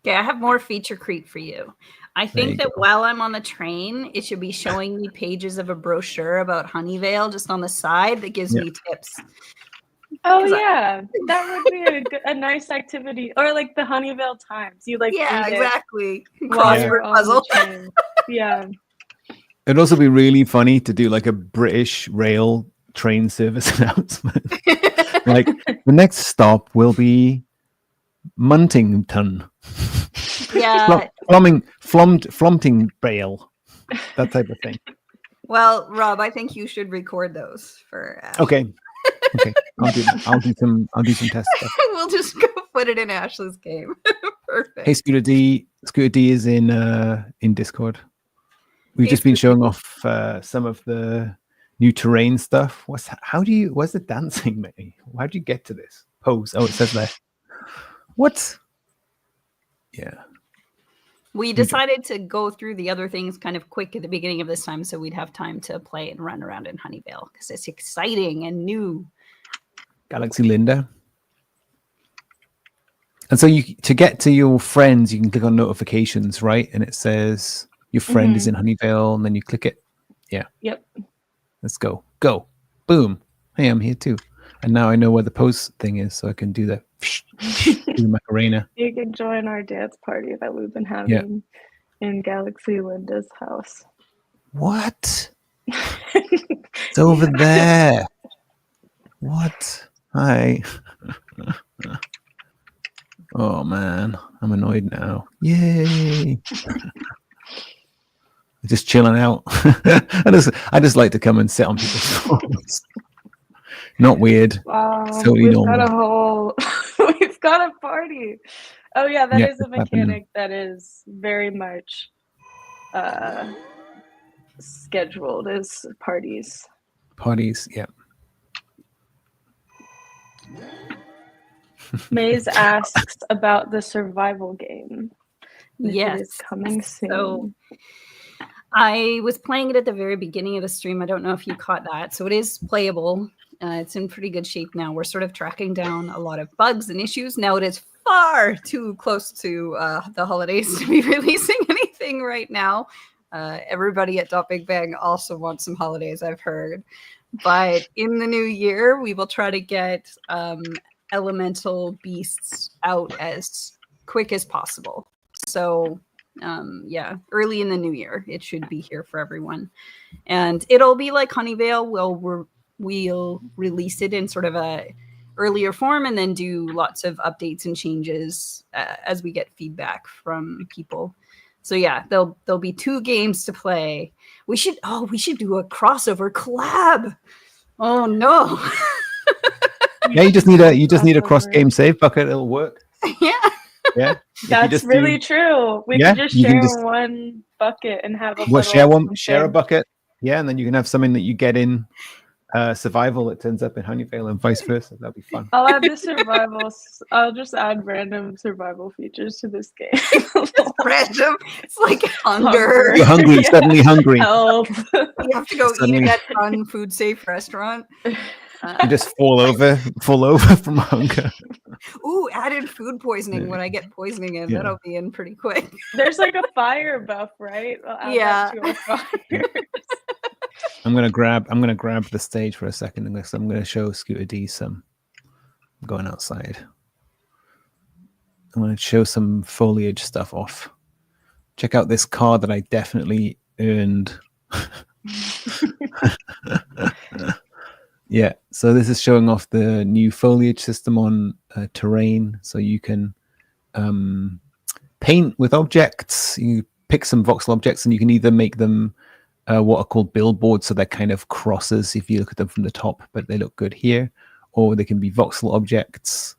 Okay, I have more feature creep for you. I think that while I'm on the train, it should be showing me pages of a brochure about Honeyvale just on the side that gives me tips. Oh yeah, that would be a nice activity, or like the Honeyvale Times. You like read exactly. it while you're Crossword on puzzle. the train. Yeah. It'd also be really funny to do like a British rail train service announcement. Like the next stop will be Muntington. Yeah. Flomting Braille. That type of thing. Well, Rob, I think you should record those for Ashley. Okay. I'll do some test stuff. We'll just go put it in Ashley's game. Perfect. Hey, Scooter D. Scooter D is in Discord. We've just been showing off some of the new terrain stuff. Where's the dancing, mate? How'd you get to this pose? Oh, it says there. What? Yeah. We decided to go through the other things kind of quick at the beginning of this time so we'd have time to play and run around in Honeyvale because it's exciting and new. Galaxy Linda. And so to get to your friends, you can click on notifications, right? And it says your friend is in Honeyvale, and then you click it. Yeah. Yep. Let's go. Go. Boom. Hey, I'm here too. And now I know where the post thing is, so I can do the Macarena. You can join our dance party that we've been having in Galaxy Linda's house. What? It's over there. What? Hi. Oh man, I'm annoyed now. Yay! Just chilling out. I just like to come and sit on people's phones. Not weird. Wow, totally we've normal. got a whole we've got a party. Oh yeah, that is a mechanic that is very much scheduled as parties. Parties, yeah. Maze asks about the survival game. Yes, it's coming soon. So I was playing it at the very beginning of the stream. I don't know if you caught that. So it is playable. It's in pretty good shape now. We're sort of tracking down a lot of bugs and issues. Now it is far too close to the holidays to be releasing anything right now. Everybody at Big Bang also wants some holidays, I've heard. But in the new year, we will try to get elemental beasts out as quick as possible. So yeah, early in the new year, it should be here for everyone. And it'll be like Honeyvale. We'll release it in sort of a earlier form and then do lots of updates and changes as we get feedback from people. So yeah, there'll be 2 games to play. We should do a crossover collab. Oh no. Yeah, you just need a cross game save bucket. It'll work. Yeah. Yeah. That's really true. We Yeah, could just you can share one bucket and have a Well, little share a something. bucket. Yeah, and then you can have something that you get in survival that turns up in Honeyvale and vice versa. That'd be fun. I'll add the survival. I'll just add random survival features to this game. Just random. It's like hunger. You're hungry, Yeah. suddenly hungry. Health. You have to go Suddenly- eat at that fun food safe restaurant. You just fall over from hunger. Ooh, added food poisoning. When I get poisoning in, Yeah. that'll be in pretty quick. There's like a fire buff, right? I'll add Yeah. that to a fire. I'm gonna grab the stage for a second because I'm gonna show Scooter D some. I'm going outside. I'm gonna show some foliage stuff off. Check out this card that I definitely earned. Yeah, so this is showing off the new foliage system on terrain. So you can paint with objects. You pick some voxel objects and you can either make them what are called billboards, so they're kind of crosses if you look at them from the top, but they look good here, or they can be voxel objects.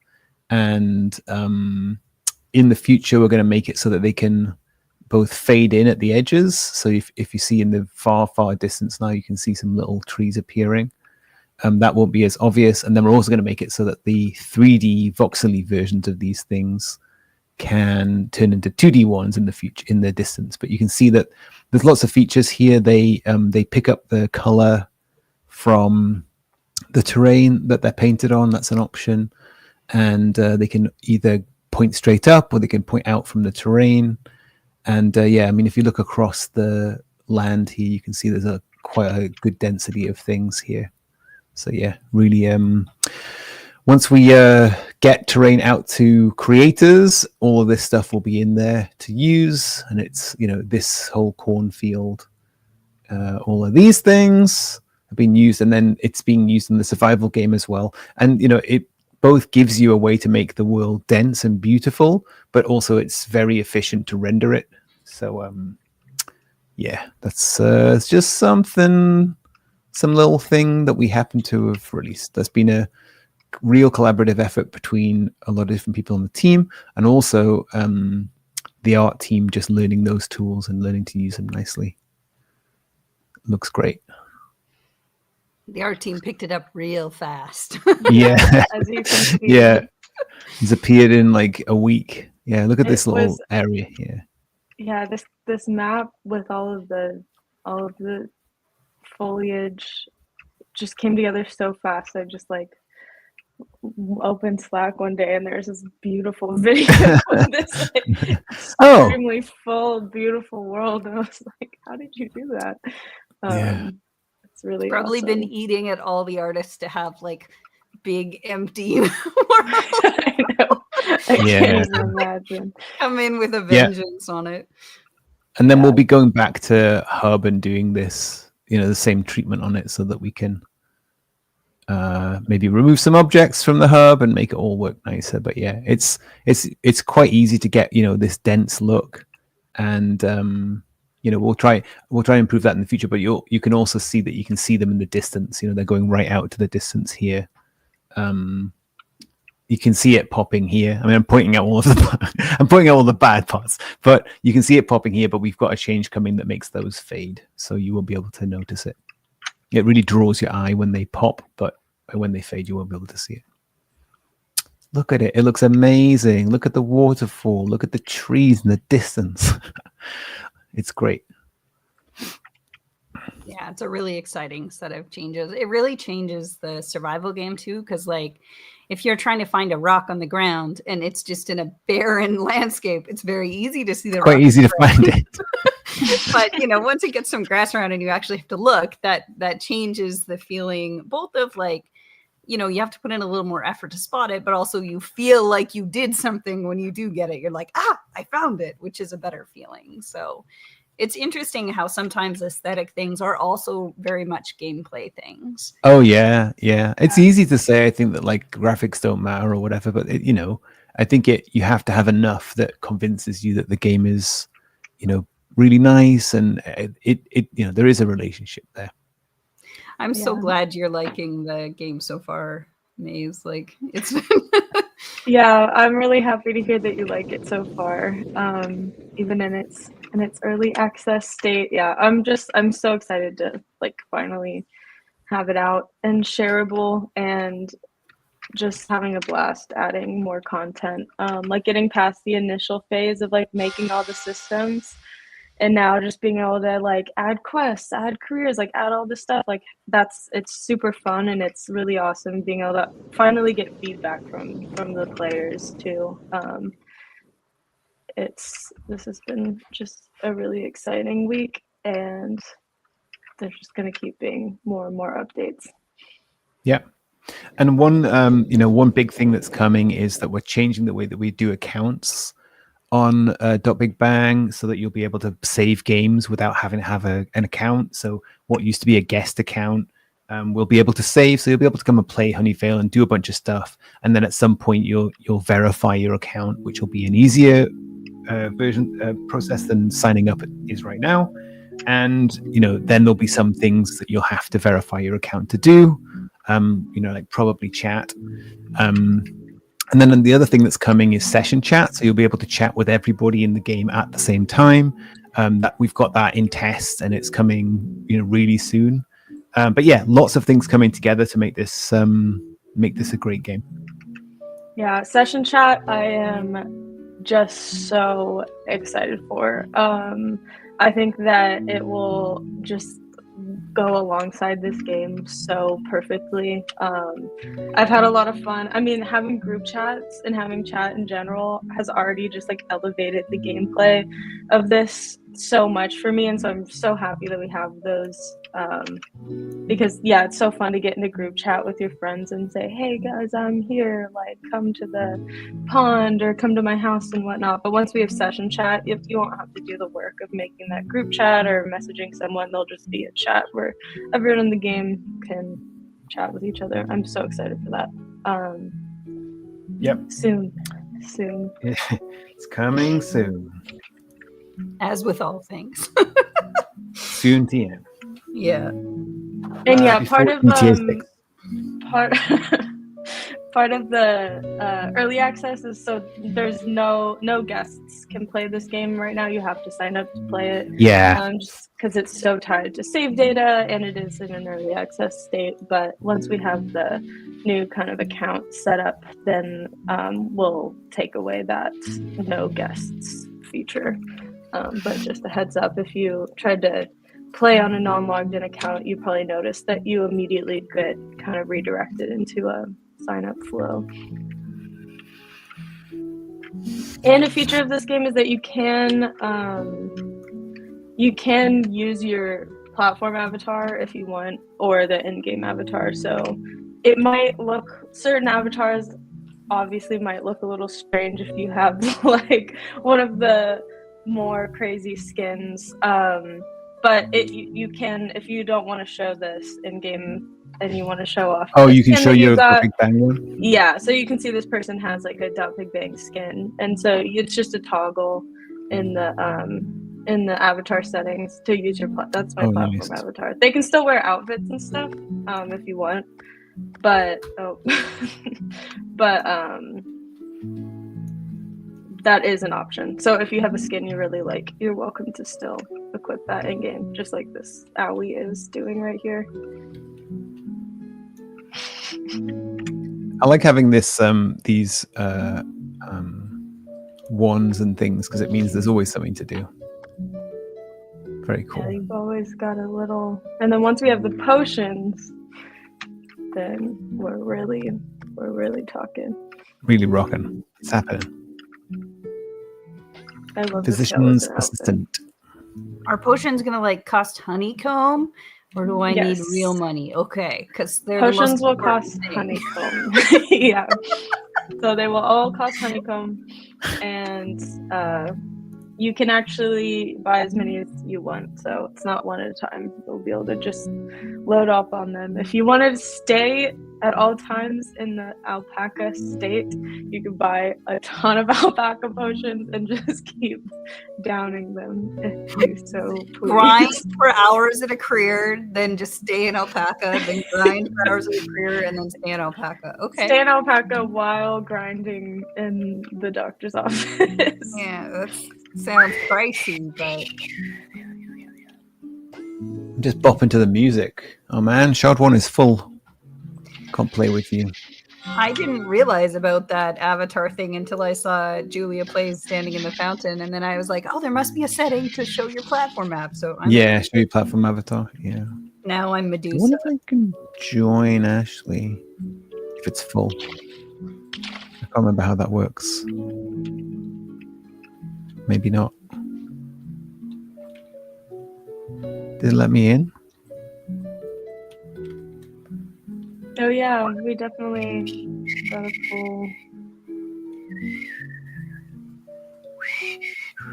And in the future, we're going to make it so that they can both fade in at the edges. So if you see in the far distance now, you can see some little trees appearing. That won't be as obvious. And then we're also going to make it so that the 3D voxely versions of these things can turn into 2D ones in the future, in the distance. But you can see that there's lots of features here. They pick up the color from the terrain that they're painted on. That's an option. And they can either point straight up or they can point out from the terrain. And yeah, I mean, if you look across the land here, you can see there's quite a good density of things here. So yeah, really, once we get terrain out to creators, all of this stuff will be in there to use. And it's, this whole cornfield, all of these things have been used, and then it's being used in the survival game as well. And, it both gives you a way to make the world dense and beautiful, but also it's very efficient to render it. So, yeah, that's it's just some little thing that we happen to have released. There's been a real collaborative effort between a lot of different people on the team, and also the art team just learning those tools and learning to use them nicely. Looks great. The art team picked it up real fast. Yeah. As you can see. Yeah. It's appeared in like a week. Yeah, look at this little was- area here. Yeah, this map with all of the foliage just came together so fast. I just opened Slack one day and there's this beautiful video of this Oh. extremely full, beautiful world, and I was like, "How did you do that?" Yeah. It's really Probably awesome. been eating at all the artists to have big empty world I know. I Yeah. can't even imagine. come in with a Yeah. vengeance on it. And then Yeah. we'll be going back to Hub and doing this, the same treatment on it so that we can maybe remove some objects from the hub and make it all work nicer. But yeah, it's quite easy to get, this dense look, and we'll try and improve that in the future. But you can also see that you can see them in the distance. They're going right out to the distance here. You can see it popping here. I mean, I'm pointing out all the bad parts, but you can see it popping here. But we've got a change coming that makes those fade, so you will be able to notice it. It really draws your eye when they pop, but when they fade, you won't be able to see it. Look at it. It looks amazing. Look at the waterfall. Look at the trees in the distance. It's great. Yeah, it's a really exciting set of changes. It really changes the survival game too, because if you're trying to find a rock on the ground and it's just in a barren landscape, it's very easy to see the rock. Quite easy to find it. But once it gets some grass around and you actually have to look, that changes the feeling both of you know, you have to put in a little more effort to spot it, but also you feel like you did something when you do get it. You're like, I found it, which is a better feeling. So it's interesting how sometimes aesthetic things are also very much gameplay things. Oh yeah. It's easy to say, I think, that like graphics don't matter or whatever, but you know, I think you have to have enough that convinces you that the game is, you know, really nice, and it you know, there is a relationship there. I'm so Yeah. glad you're liking the game so far, Maze. Like, it's been Yeah, I'm really happy to hear that you like it so far. Even in its early access state. Yeah, I'm so excited to like finally have it out and shareable, and just having a blast adding more content. Like getting past the initial phase of like making all the systems, and now just being able to like add quests, add careers, like add all this stuff. Like it's super fun, and it's really awesome being able to finally get feedback from the players too. This has been just a really exciting week, and there's just going to keep being more and more updates. Yeah. And one you know, one big thing that's coming is that we're changing the way that we do accounts on Big Bang, so that you'll be able to save games without having to have an account. So what used to be a guest account, we'll be able to save. So you'll be able to come and play Honeyvale and do a bunch of stuff, and then at some point you'll verify your account, which will be an easier process than signing up is right now. And you know, then there'll be some things that you'll have to verify your account to do. You know, like probably chat. And then the other thing that's coming is session chat. So you'll be able to chat with everybody in the game at the same time. That we've got that in test, and it's coming, you know, really soon. But yeah, lots of things coming together to make this a great game. Yeah, session chat, I am just so excited for. I think that it will just go alongside this game so perfectly. I've had a lot of fun. I mean, having group chats and having chat in general has already just like elevated the gameplay of this so much for me, and so I'm so happy that we have those, because yeah, it's so fun to get in a group chat with your friends and say, hey guys, I'm here, like come to the pond or come to my house and whatnot. But once we have session chat, you won't have to do the work of making that group chat or messaging someone. There'll just be a chat where everyone in the game can chat with each other. I'm so excited for that. Yep. Soon. It's coming soon. as with all things. Soon TM. Yeah. And yeah, Before part of part of the early access is so there's no guests can play this game right now. You have to sign up to play it. Yeah. Just because it's so tied to save data, and it is in an early access state. But once we have the new kind of account set up, then we'll take away that no guests feature. But just a heads up, if you tried to play on a non-logged in account, you probably noticed that you immediately get kind of redirected into a sign-up flow. And a feature of this game is that you can use your platform avatar if you want, or the in-game avatar. So it might look, certain avatars obviously might look a little strange if you have like one of the more crazy skins. But you can, if you don't want to show this in game and you want to show off. Oh, you can show your Big Bang one? Yeah, so you can see this person has like a Big Bang skin, and so it's just a toggle in the avatar settings to use your that's my platform nice. avatar. They can still wear outfits and stuff if you want, but that is an option. So if you have a skin you really like, you're welcome to still equip that in game, just like this Owie is doing right here. I like having this these wands and things, because it means there's always something to do. Very cool. Yeah, you've always got a little, and then once we have the potions, then we're really talking. Really rocking. It's happening. I love Physician's the assistant. Our potion's gonna like cost honeycomb, Or do I need Yes. real money? Okay, because they're Potions the most will cost important thing. honeycomb. Yeah. So they will all cost honeycomb, and you can actually buy as many as you want. So it's not one at a time. You'll be able to just load up on them. If you wanted to stay at all times in the alpaca state, you could buy a ton of alpaca potions and just keep downing them if you so please. Grind for hours in a career, then just stay in alpaca, then grind for hours in a career, and then stay in alpaca. Okay. Stay in alpaca while grinding in the doctor's office. Yeah, that sounds pricey, but Just bop into the music. Oh man, Shard 1 is full. Can't play with you. I didn't realize about that avatar thing until I saw Julia plays standing in the fountain, and then I was like, oh, there must be a setting to show your platform map. So show your platform avatar. Yeah. Now I'm I Medusa. wonder if I can join Ashley if it's full. I can't remember how that works. Maybe not. Did it let me in? Oh yeah, we definitely got a full.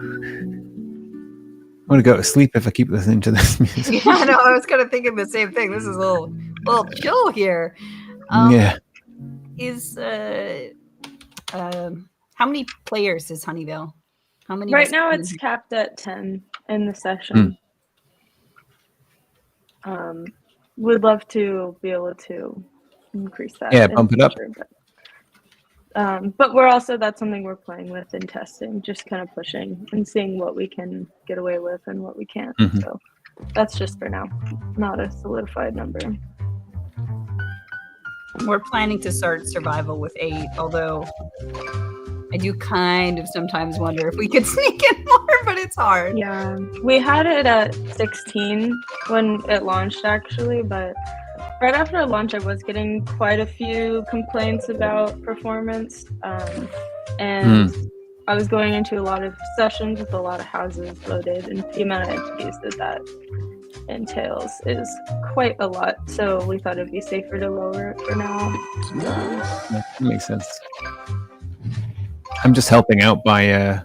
I'm gonna go to sleep if I keep listening to this music. Yeah, no, I was kind of thinking the same thing. This is a little chill here. Yeah. Is how many players is Honeyville? How many? Right now it's capped at 10 in the session. Would love to be able to increase that. Yeah, bump it up. But we're also, that's something we're playing with and testing, just kind of pushing and seeing what we can get away with and what we can't. So that's just for now, not a solidified number. We're planning to start survival with 8, although I do kind of sometimes wonder if we could sneak in more, but it's hard. Yeah, we had it at 16 when it launched actually, but right after launch I was getting quite a few complaints about performance, and I was going into a lot of sessions with a lot of houses loaded, and the amount of entities that entails is quite a lot, so we thought it'd be safer to lower it for now. That makes sense. I'm just helping out by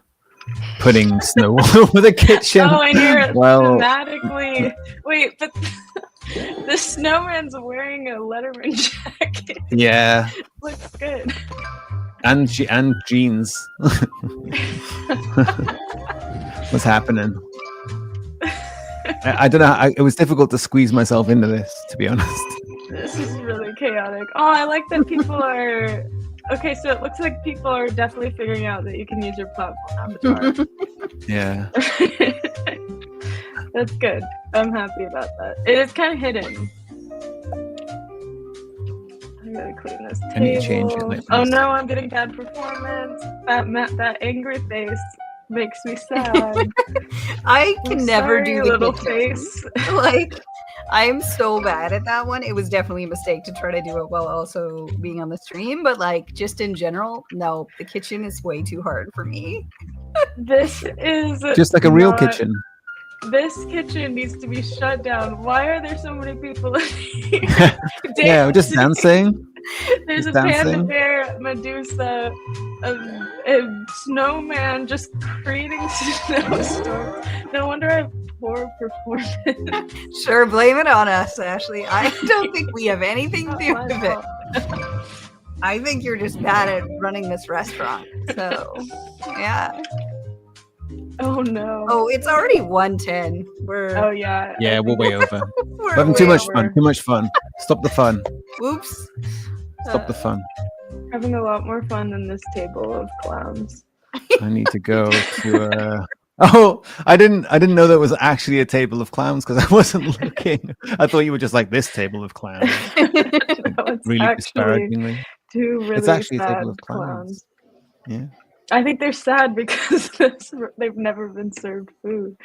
putting snow all over the kitchen. Oh, and you're well, thematically... Wait, but the snowman's wearing a Letterman jacket. Yeah. Looks good. And jeans. What's happening? I don't know. It was difficult to squeeze myself into this, to be honest. This is really chaotic. Oh, I like that people are... Okay, so it looks like people are definitely figuring out that you can use your platform avatar. Yeah. That's good. I'm happy about that. It is kind of hidden. I gotta clean this table. I need to change it. Oh no, I'm getting bad performance. That angry face makes me sad. I can never do the little kitchen. face. Like, I'm so bad at that one. It was definitely a mistake to try to do it while also being on the stream, but like just in general, no, the kitchen is way too hard for me. This is just like a real kitchen. This kitchen needs to be shut down. Why are there so many people in here? Yeah, we're just dancing. There's a panda bear, Medusa, a snowman just creating snowstorms. No wonder I have poor performance. Sure, blame it on us, Ashley. I don't think we have anything to do with it. I think you're just bad at running this restaurant. So, yeah. Oh no. Oh, it's already 1:10. Oh yeah. Yeah, we're way over. We're having too much fun. Too much fun. Stop the fun. Whoops. Stop the fun. Having a lot more fun than this table of clowns. I need to go to Oh, I didn't know there was actually a table of clowns because I wasn't looking. I thought you were just like this table of clowns. No, really disparagingly. It's actually a table of clowns. Yeah. I think they're sad because they've never been served food.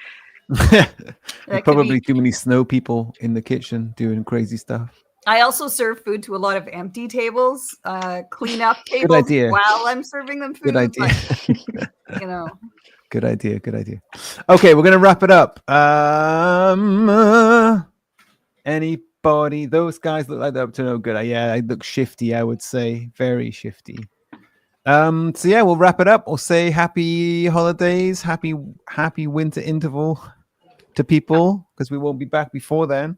Probably too many snow people in the kitchen doing crazy stuff. I also serve food to a lot of empty tables, clean up tables while I'm serving them food. Good idea. But, you know. Good idea. Okay, we're gonna wrap it up. Anybody? Those guys look like they're up to no good. Yeah, they look shifty, I would say. Very shifty. So yeah, we'll wrap it up. We'll say happy holidays, happy winter interval to people, because we won't be back before then.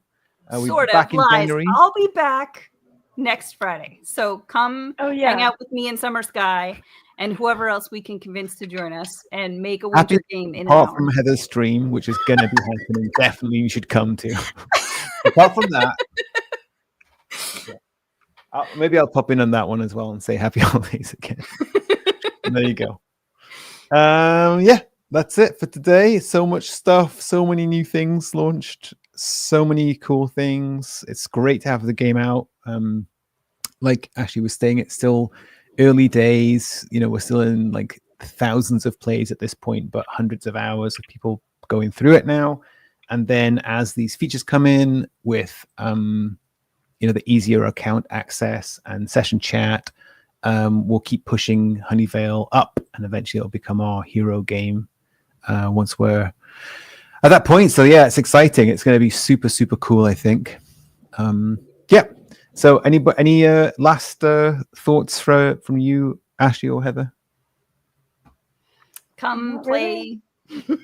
We'll Sort be of back in lies. January. I'll be back next Friday. So come Oh yeah. hang out with me and Summer Sky and whoever else we can convince to join us and make a winter game in an Apart hour. from Heather's stream, which is going to be happening, definitely you should come to. Apart from that, maybe I'll pop in on that one as well and say happy holidays again. There you go. Yeah, that's it for today. So much stuff, so many new things launched, so many cool things. It's great to have the game out. Like Ashley was saying, it's still early days. You know, we're still in like thousands of plays at this point, but hundreds of hours of people going through it now. And then as these features come in with the easier account access and session chat, we'll keep pushing Honeyvale up, and eventually it'll become our hero game once we're at that point. So yeah, it's exciting. It's going to be super, super cool, I think. Yeah. So any last thoughts from you, Ashley or Heather? Come Not play. really.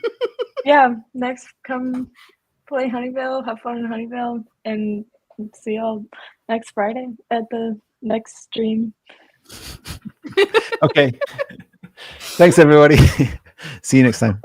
Yeah, next come play Honeyvale, have fun in Honeyvale, and see y'all next Friday at the next stream. Okay. Thanks, everybody. See you next time.